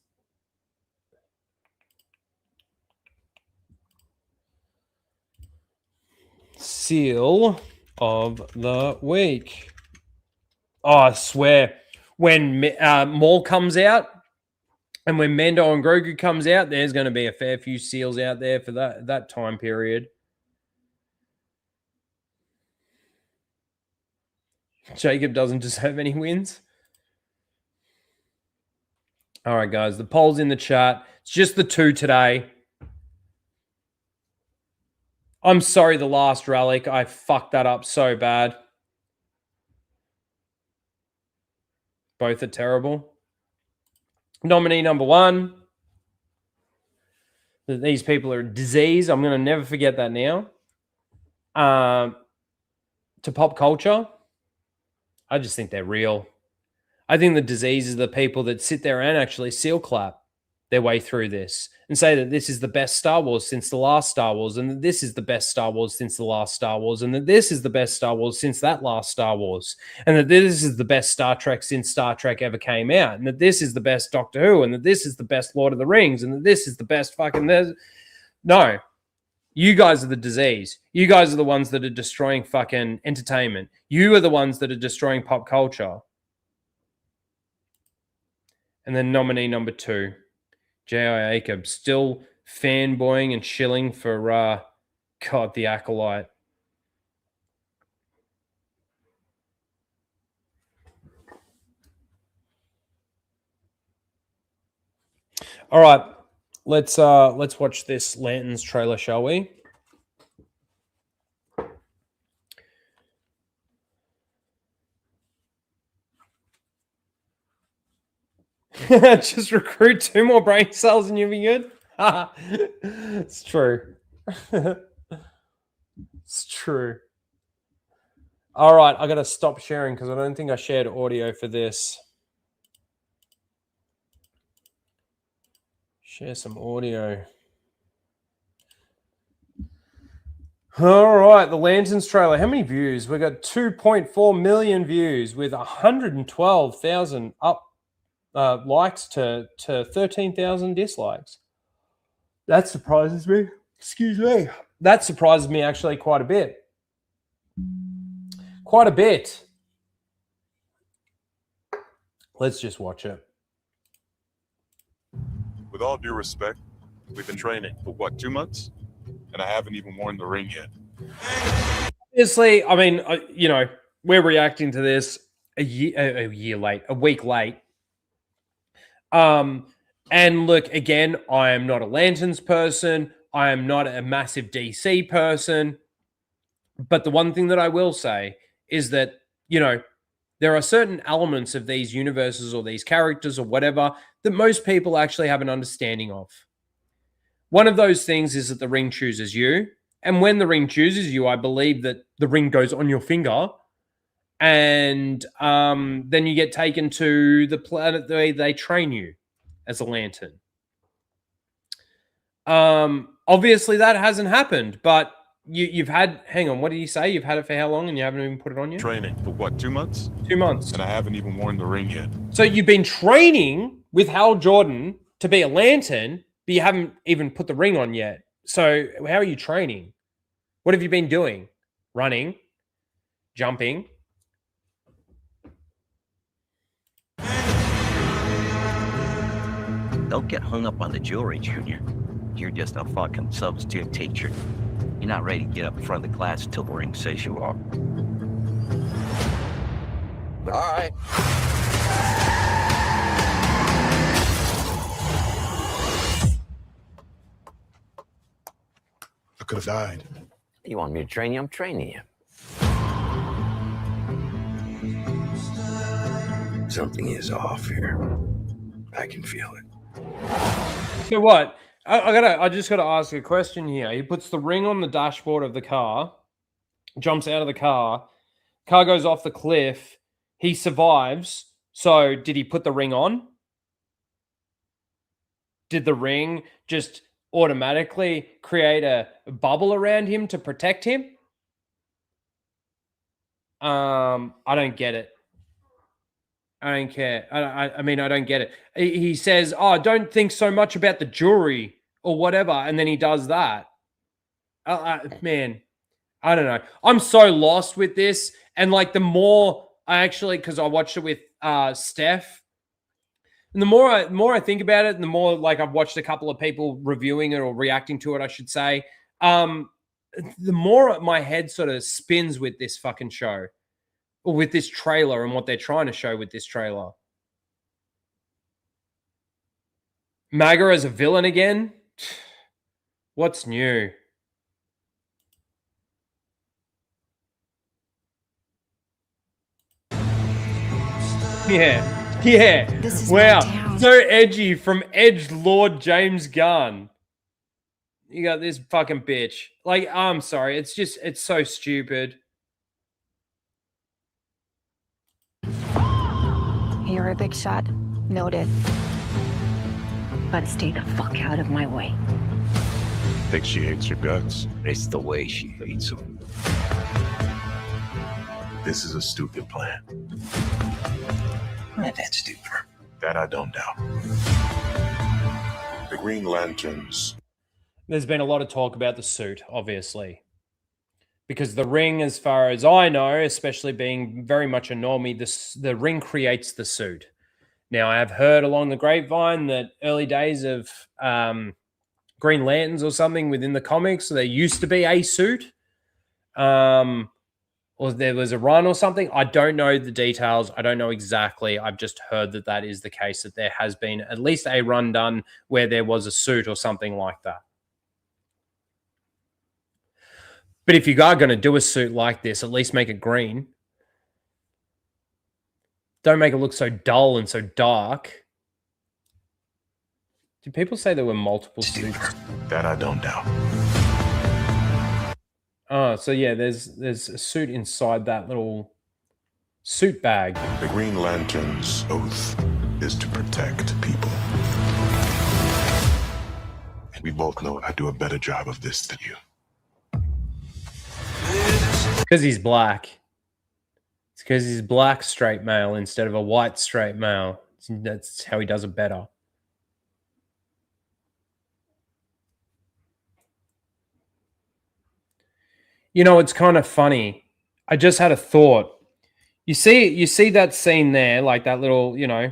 Seal of the week. Oh, I swear, when Maul comes out and when Mando and Grogu comes out, there's going to be a fair few seals out there for that time period. Jacob doesn't deserve any wins. All right, guys, the poll's in the chat. It's just the 2 today. I'm sorry, the last relic. I fucked that up so bad. Both are terrible. Nominee number 1. These people are a disease. I'm going to never forget that now. To pop culture, I just think they're real. I think the disease is the people that sit there and actually seal clap their way through this and say that this is the best Star Wars since the last Star Wars, and that this is the best Star Wars since the last Star Wars, and that this is the best Star Wars since that last Star Wars, and that this is the best Star Trek since Star Trek ever came out, and that this is the best Doctor Who, and that this is the best Lord of the Rings, and that this is the best fucking... No. You guys are the disease. You guys are the ones that are destroying fucking entertainment. You are the ones that are destroying pop culture. And then nominee number 2, J.I. Jacob, still fanboying and shilling for, God, the Acolyte. All right, let's watch this Lanterns trailer, shall we? Just recruit 2 more brain cells and you'll be good. It's true. It's true. All right, I got to stop sharing because I don't think I shared audio for this. Share some audio. All right, the Lanterns trailer. How many views? We got 2.4 million views with 112,000 likes to 13,000 dislikes. That surprises me. Excuse me. That surprises me actually quite a bit. Quite a bit. Let's just watch it. With all due respect, we've been training for what, 2 months? And I haven't even worn the ring yet. Obviously, I mean, you know, we're reacting to this a week late. And look, again, I am not a Lanterns person. I am not a massive DC person. But the one thing that I will say is that, you know, there are certain elements of these universes or these characters or whatever that most people actually have an understanding of. One of those things is that the ring chooses you. And when the ring chooses you, I believe that the ring goes on your finger. And then you get taken to the planet the way they train you as a lantern. Obviously, that hasn't happened. But you've had... Hang on, what did you say? You've had it for how long and you haven't even put it on yet? Training for what, 2 months? 2 months. And I haven't even worn the ring yet. So you've been training with Hal Jordan to be a lantern, but you haven't even put the ring on yet. So how are you training? What have you been doing? Running? Jumping? Don't get hung up on the jewelry, Junior. You're just a fucking substitute teacher. You're not ready to get up in front of the class until the ring says you are. All right. I could have died. You want me to train you? I'm training you. Something is off here. I can feel it. So what? I just gotta ask a question here. He puts the ring on the dashboard of the car, jumps out of the car goes off the cliff, he survives. So did he put the ring on? Did the ring just automatically create a bubble around him to protect him? I don't get it. I don't care. I mean, I don't get it. He says, "Oh, don't think so much about the jury or whatever," and then he does that. Man, I don't know. I'm so lost with this, and like the more I actually, because I watched it with Steph, and the more I think about it, and the more like I've watched a couple of people reviewing it or reacting to it, I should say, the more my head sort of spins with this fucking show. Or with this trailer and what they're trying to show with this trailer. MAGA as a villain again? What's new? Yeah. This is Wow. my town. So edgy from Edge Lord James Gunn. You got this fucking bitch. Like, I'm sorry. It's so stupid. You're a big shot. Noted. But stay the fuck out of my way. Think she hates your guts. It's the way she hates him. This is a stupid plan. Not that stupid. That I don't doubt. The Green Lanterns. There's been a lot of talk about the suit, obviously. Because the ring, as far as I know, especially being very much a normie, the ring creates the suit. Now, I have heard along the grapevine that early days of Green Lanterns or something within the comics, there used to be a suit. Or there was a run or something. I don't know the details. I don't know exactly. I've just heard that is the case, that there has been at least a run done where there was a suit or something like that. But if you are going to do a suit like this, at least make it green. Don't make it look so dull and so dark. Did people say there were multiple suits? That I don't doubt. Oh, so yeah, there's a suit inside that little suit bag. The Green Lantern's oath is to protect people. And we both know I do a better job of this than you. Because he's black. It's because he's black straight male instead of a white straight male. That's how he does it better. You know, it's kind of funny. I just had a thought. You see that scene there, like that little, you know,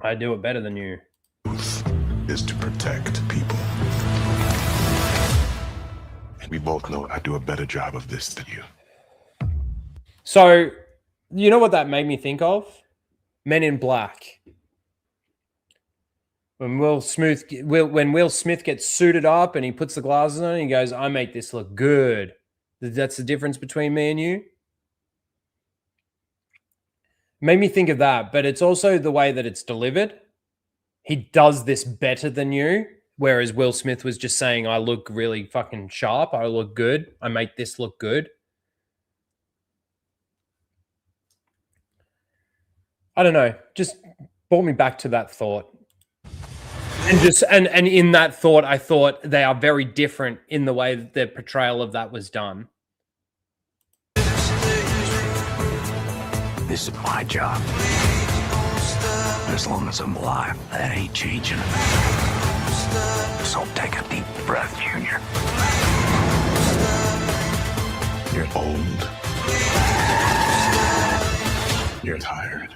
I do it better than you. Oath is to protect people. And we both know I do a better job of this than you. So, you know what that made me think of? Men in Black. When Will Smith gets suited up and he puts the glasses on and he goes, "I make this look good." That's the difference between me and you. Made me think of that, but it's also the way that it's delivered. He does this better than you, whereas Will Smith was just saying, "I look really fucking sharp. I look good. I make this look good." I don't know. Just brought me back to that thought. And in that thought, I thought they are very different in the way that the portrayal of that was done. This is my job. As long as I'm alive, that ain't changing. So take a deep breath, Junior. You're old. You're tired.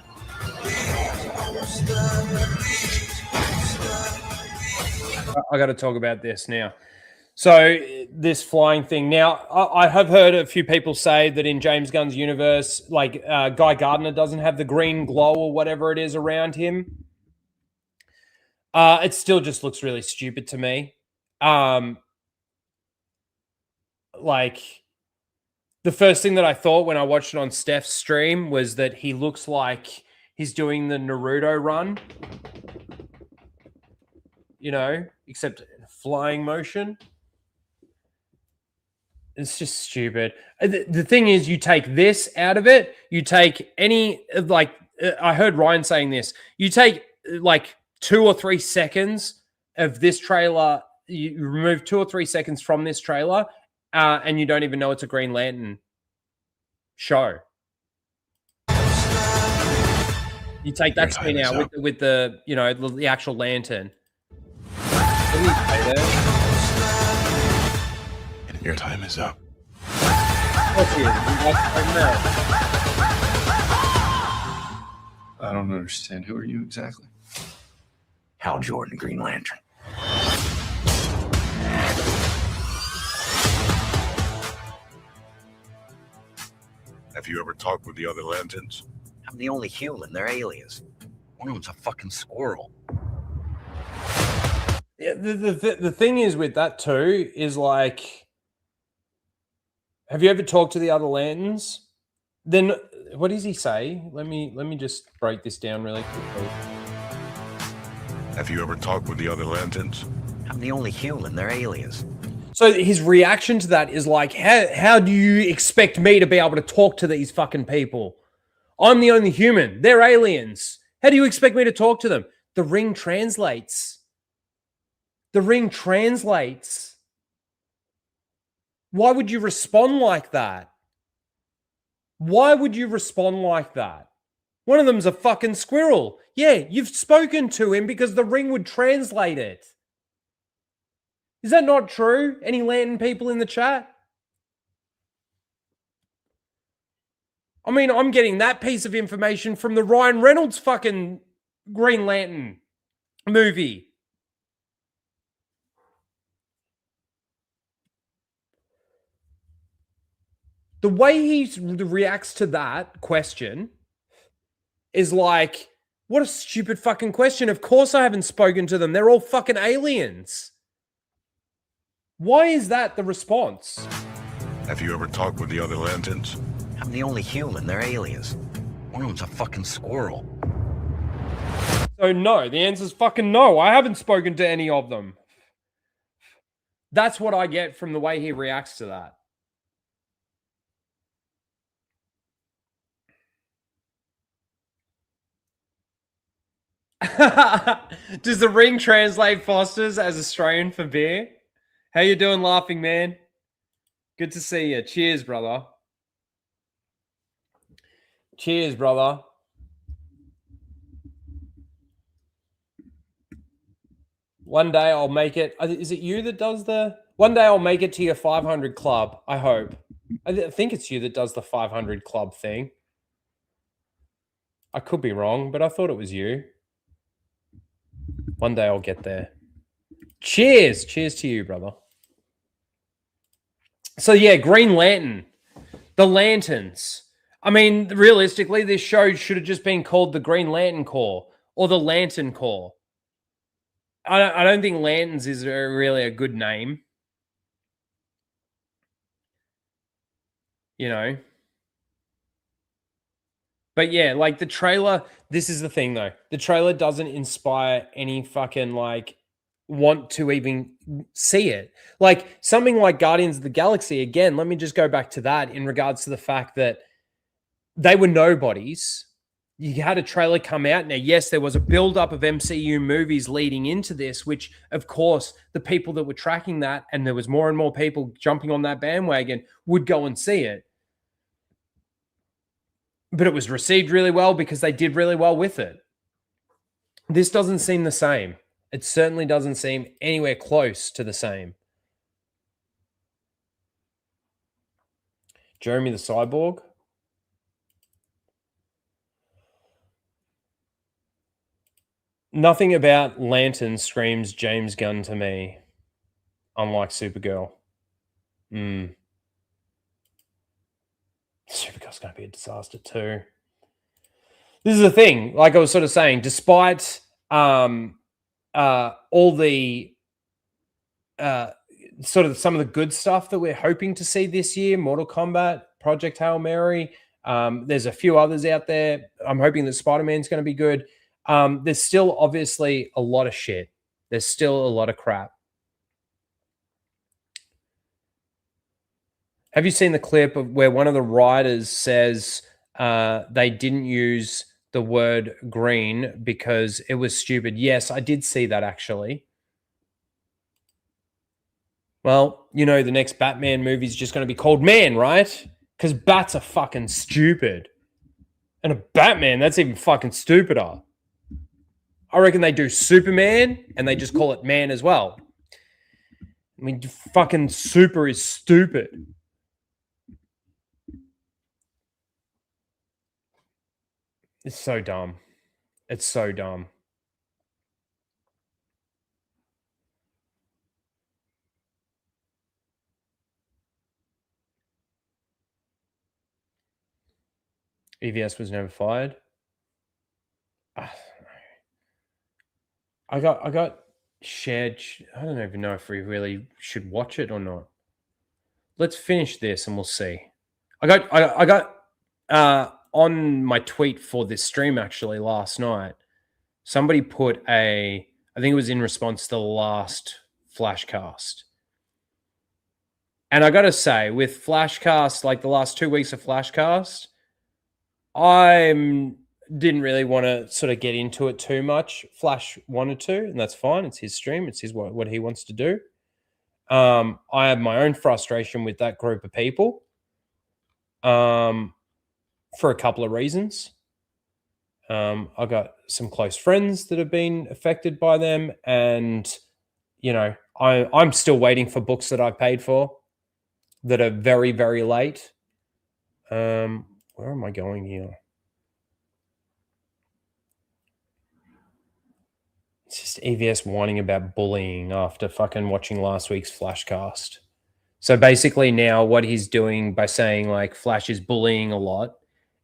I got to talk about this now. So this flying thing. Now, I have heard a few people say that in James Gunn's universe, like Guy Gardner doesn't have the green glow or whatever it is around him. It still just looks really stupid to me. Like the first thing that I thought when I watched it on Steph's stream was that he looks like he's doing the Naruto run, you know, except flying motion. It's just stupid. The thing is, you take this out of it, you take any, like, I heard Ryan saying this, you take like 2 or 3 seconds of this trailer, you remove 2 or 3 seconds from this trailer, and you don't even know it's a Green Lantern show. You take that scene out with the, you know, the actual lantern. Your time is up. I don't understand. Who are you exactly? Hal Jordan, Green Lantern. Have you ever talked with the other lanterns? I'm the only human. They're aliens. One of them's a fucking squirrel. Yeah, the thing is with that too is like, have you ever talked to the other lanterns? Then what does he say? Let me just break this down really quickly. Have you ever talked with the other lanterns? I'm the only human. They're aliens. So his reaction to that is like, how do you expect me to be able to talk to these fucking people? I'm the only human. They're aliens. How do you expect me to talk to them? The ring translates. The ring translates. Why would you respond like that? Why would you respond like that? One of them's a fucking squirrel. Yeah, you've spoken to him because the ring would translate it. Is that not true? Any Lantern people in the chat? I mean, I'm getting that piece of information from the Ryan Reynolds fucking Green Lantern movie. The way he reacts to that question is like, what a stupid fucking question. Of course I haven't spoken to them. They're all fucking aliens. Why is that the response? Have you ever talked with the other lanterns? I'm the only human. They're aliens. One of them's a fucking squirrel. So no, the answer's fucking no. I haven't spoken to any of them. That's what I get from the way he reacts to that. Does the ring translate Foster's as Australian for beer? How you doing, laughing man? Good to see you. Cheers, brother. Cheers, brother. One day I'll make it. Is it you that does the... One day I'll make it to your 500 club, I hope. I think it's you that does the 500 club thing. I could be wrong, but I thought it was you. One day I'll get there. Cheers. Cheers to you, brother. So yeah, Green Lantern. The Lanterns. I mean, realistically, this show should have just been called the Green Lantern Corps or the Lantern Corps. I don't think Lanterns is really a good name. You know? But yeah, like the trailer, this is the thing though. The trailer doesn't inspire any fucking like want to even see it. Like something like Guardians of the Galaxy, again, let me just go back to that in regards to the fact that they were nobodies. You had a trailer come out. Now, yes, there was a build-up of MCU movies leading into this, which, of course, the people that were tracking that, and there was more and more people jumping on that bandwagon, would go and see it. But it was received really well because they did really well with it. This doesn't seem the same. It certainly doesn't seem anywhere close to the same. Jeremy the Cyborg. Nothing about Lantern screams James Gunn to me. unlike Supergirl. Supergirl's going to be a disaster too. This is the thing, like I was sort of saying, despite all the sort of some of the good stuff that we're hoping to see this year, Mortal Kombat, Project Hail Mary, there's a few others out there. I'm hoping that Spider-Man's going to be good. There's still obviously a lot of shit. There's still a lot of crap. Have you seen the clip of where one of the writers says they didn't use the word green because it was stupid? Yes, I did see that actually. Well, you know, the next Batman movie is just going to be called Man, right? Because bats are fucking stupid. And a Batman, that's even fucking stupider. I reckon they do Superman and they just call it Man as well. I mean, fucking super is stupid. It's so dumb. It's so dumb. EVS was never fired. I got shared. I don't even know if we really should watch it or not. Let's finish this and we'll see. I got on my tweet for this stream actually last night. Somebody put I think it was in response to the last Flashcast. And I got to say, with Flashcast, like the last 2 weeks of Flashcast, I didn't really want to sort of get into it too much. Flash wanted to, and that's fine. It's his stream. It's his what he wants to do. I have my own frustration with that group of people for a couple of reasons. I got some close friends that have been affected by them, and you know, I'm still waiting for books that I've paid for that are very, very late. Where am I going here? It's just EVS whining about bullying after fucking watching last week's Flashcast. So basically now what he's doing by saying like Flash is bullying a lot.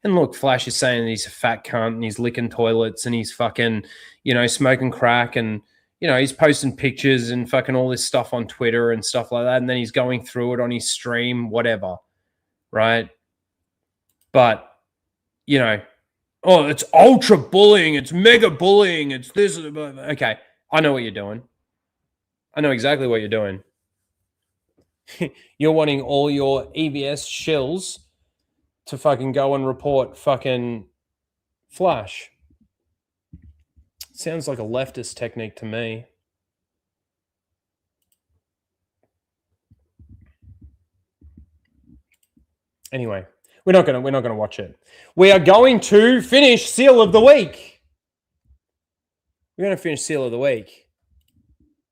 And look, Flash is saying that he's a fat cunt and he's licking toilets and he's fucking, you know, smoking crack and, you know, he's posting pictures and fucking all this stuff on Twitter and stuff like that. And then he's going through it on his stream, whatever. Right? But, you know, oh, it's ultra bullying. It's mega bullying. It's this. Okay. I know what you're doing. I know exactly what you're doing. You're wanting all your EVS shills to fucking go and report fucking Flash. Sounds like a leftist technique to me. Anyway, we're not gonna watch it. We are going to finish Seal of the Week. We're gonna finish Seal of the Week,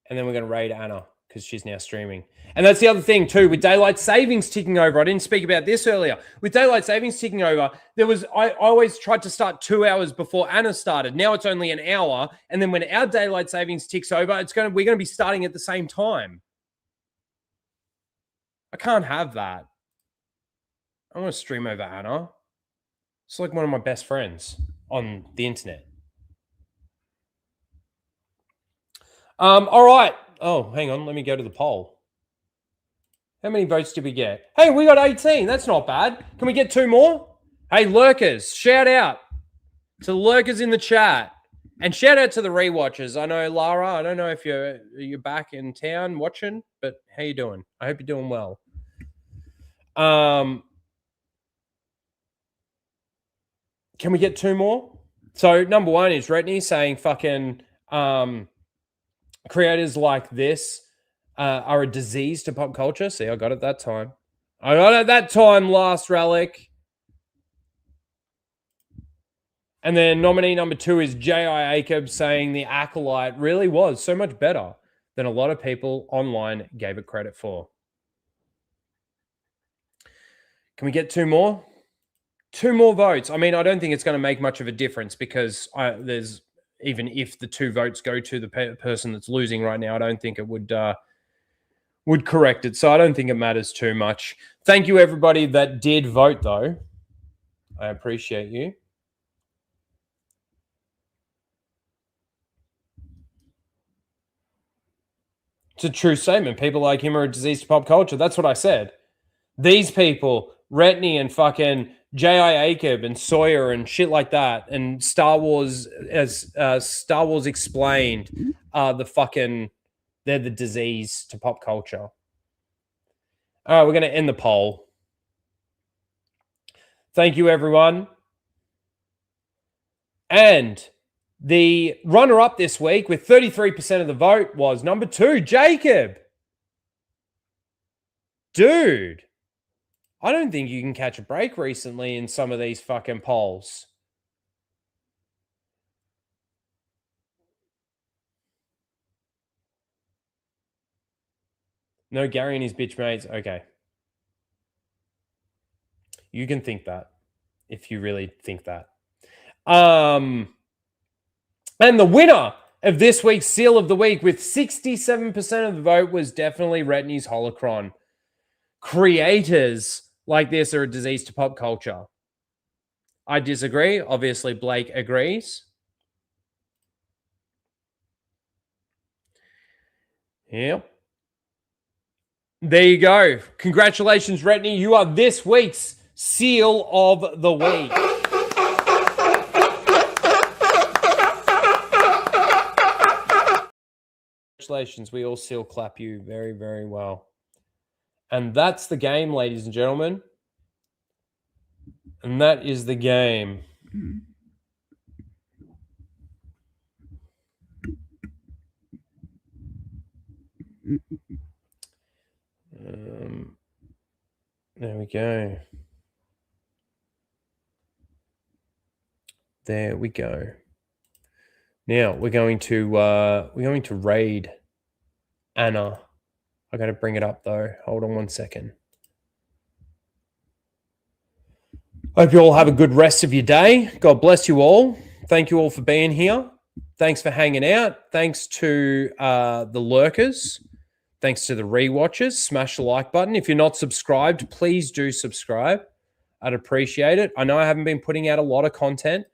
and then we're gonna raid Anna because she's now streaming. And that's the other thing too, with daylight savings ticking over. I didn't speak about this earlier. With daylight savings ticking over, I always tried to start 2 hours before Anna started. Now it's only an hour, and then when our daylight savings ticks over, we're gonna be starting at the same time. I can't have that. I want to stream over Anna. It's like one of my best friends on the internet. All right. Oh, hang on. Let me go to the poll. How many votes did we get? Hey, we got 18. That's not bad. Can we get 2 more? Hey, lurkers, shout out to the lurkers in the chat. And shout out to the rewatchers. I know, Lara, I don't know if you're back in town watching, but how you doing? I hope you're doing well. Can we get 2 more? So number 1 is Retney saying fucking creators like this are a disease to pop culture. See, I got it that time. I got it that time, Last Relic. And then nominee number 2 is J.I. Acob saying the Acolyte really was so much better than a lot of people online gave it credit for. Can we get 2 more? 2 more votes. I mean, I don't think it's going to make much of a difference because there's, even if the 2 votes go to the person that's losing right now, I don't think it would would correct it. So I don't think it matters too much. Thank you, everybody that did vote, though. I appreciate you. It's a true statement. People like him are a disease to pop culture. That's what I said. These people, Retney and fucking J.I. Akob and Sawyer and shit like that, and Star Wars, as Star Wars explained, they're the disease to pop culture. All right, we're going to end the poll. Thank you, everyone. And the runner-up this week with 33% of the vote was number 2, Jacob. Dude, I don't think you can catch a break recently in some of these fucking polls. No, Gary and his bitch mates. Okay. You can think that if you really think that. And the winner of this week's Seal of the Week with 67% of the vote was definitely Retney's Holocron. Creators like this are a disease to pop culture. I disagree. Obviously, Blake agrees. Yep. There you go. Congratulations, Retney. You are this week's Seal of the Week. Congratulations. We all seal clap you very, very well. And that's the game, ladies and gentlemen. And that is the game. There we go. There we go. Now we're going to raid Anna. I got to bring it up though. Hold on one second. Hope you all have a good rest of your day. God bless you all. Thank you all for being here. Thanks for hanging out. Thanks to the lurkers. Thanks to the rewatchers. Smash the like button. If you're not subscribed, please do subscribe. I'd appreciate it. I know I haven't been putting out a lot of content,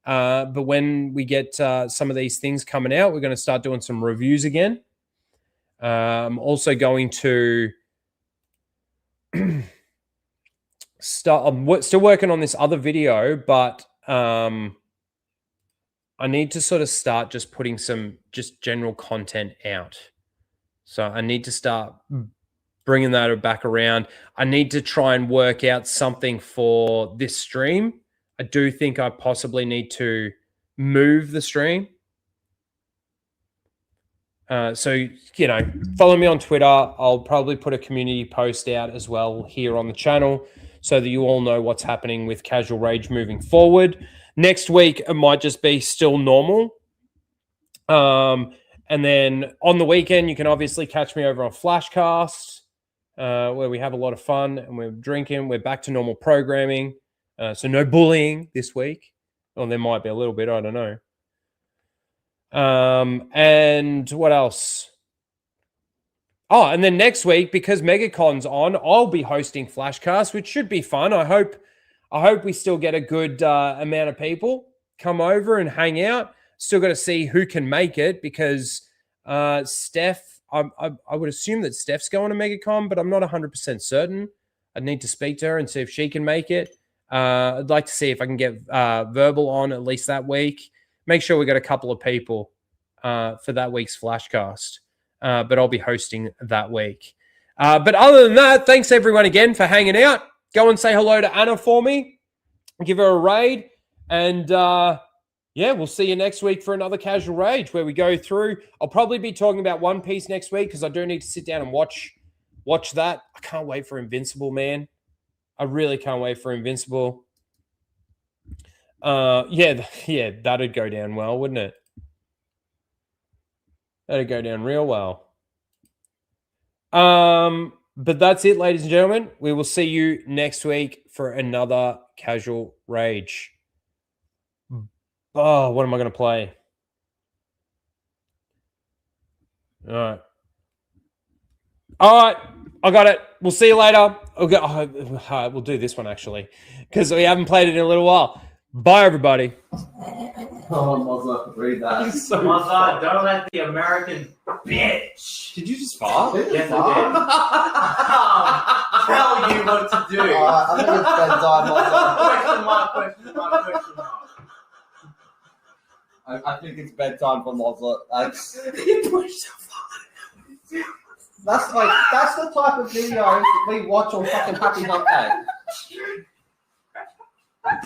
but when we get some of these things coming out, we're going to start doing some reviews again. I'm also going to I'm still working on this other video, but I need to sort of start just putting some just general content out. So I need to start bringing that back around. I need to try and work out something for this stream. I do think I possibly need to move the stream. So, you know, follow me on Twitter. I'll probably put a community post out as well here on the channel so that you all know what's happening with Casual Rage moving forward. Next week, it might just be still normal. And then on the weekend, you can obviously catch me over on Flashcast, where we have a lot of fun and we're drinking. We're back to normal programming. So no bullying this week. Or there might be a little bit, I don't know. And what else? Oh, and then next week, because MegaCon's on, I'll be hosting Flashcast, which should be fun. I hope we still get a good amount of people come over and hang out. Still got to see who can make it because Steph, I would assume that Steph's going to MegaCon, but I'm not 100% certain. I'd need to speak to her and see if she can make it. I'd like to see if I can get Verbal on at least that week. Make sure we got a couple of people for that week's Flashcast. But I'll be hosting that week. But other than that, thanks everyone again for hanging out. Go and say hello to Anna for me. Give her a raid. And yeah, we'll see you next week for another Casual Rage where we go through. I'll probably be talking about One Piece next week because I do need to sit down and watch that. I can't wait for Invincible, man. I really can't wait for Invincible. Yeah, that'd go down well, wouldn't it? That'd go down real well. But that's it, ladies and gentlemen. We will see you next week for another Casual Rage. Oh, what am I going to play? All right. All right, I got it. We'll see you later. We'll do this one actually because we haven't played it in a little while. Bye, everybody. Oh, Mozza, read that. Mozza, don't let the American bitch. Did you just fart? Yes, I did. Tell you what to do. I think it's bedtime, Mozza. Question mark. I think it's bedtime for Mozza. That's the type of videos that we watch on fucking Happy Hump Day. I gotta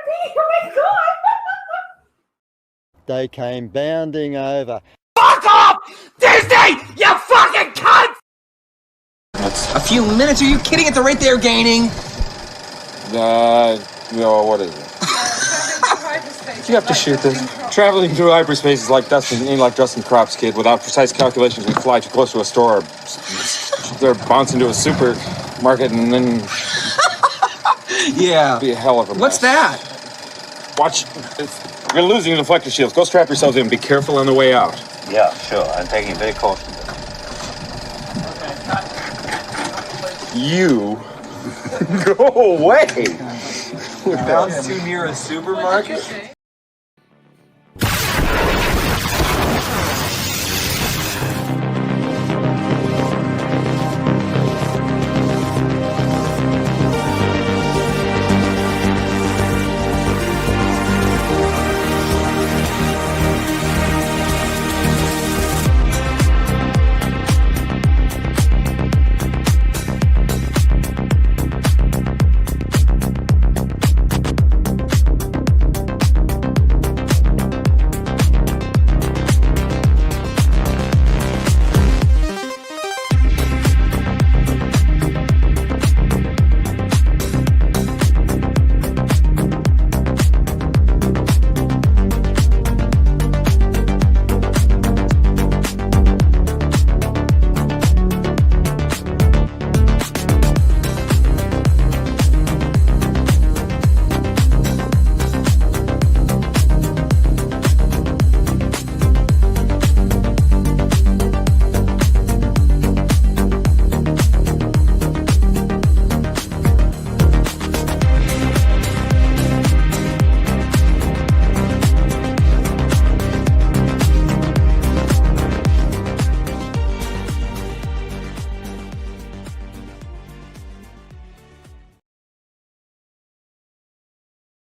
pee. Oh my god. They came bounding over. Fuck off! Disney! You fucking cunt! A few minutes? Are you kidding? At the rate they're gaining? No, what is it? You have to shoot this. Traveling through hyperspace is like Dustin Crop's kid. Without precise calculations, we fly too close to a store, or bounce into a supermarket, and then yeah, be a hell of a mess. What's that? Watch. You're losing the deflector shields. Go strap yourselves in. Be careful on the way out. Yeah, sure. I'm taking it very cautiously. You go away. We bounced too near a supermarket?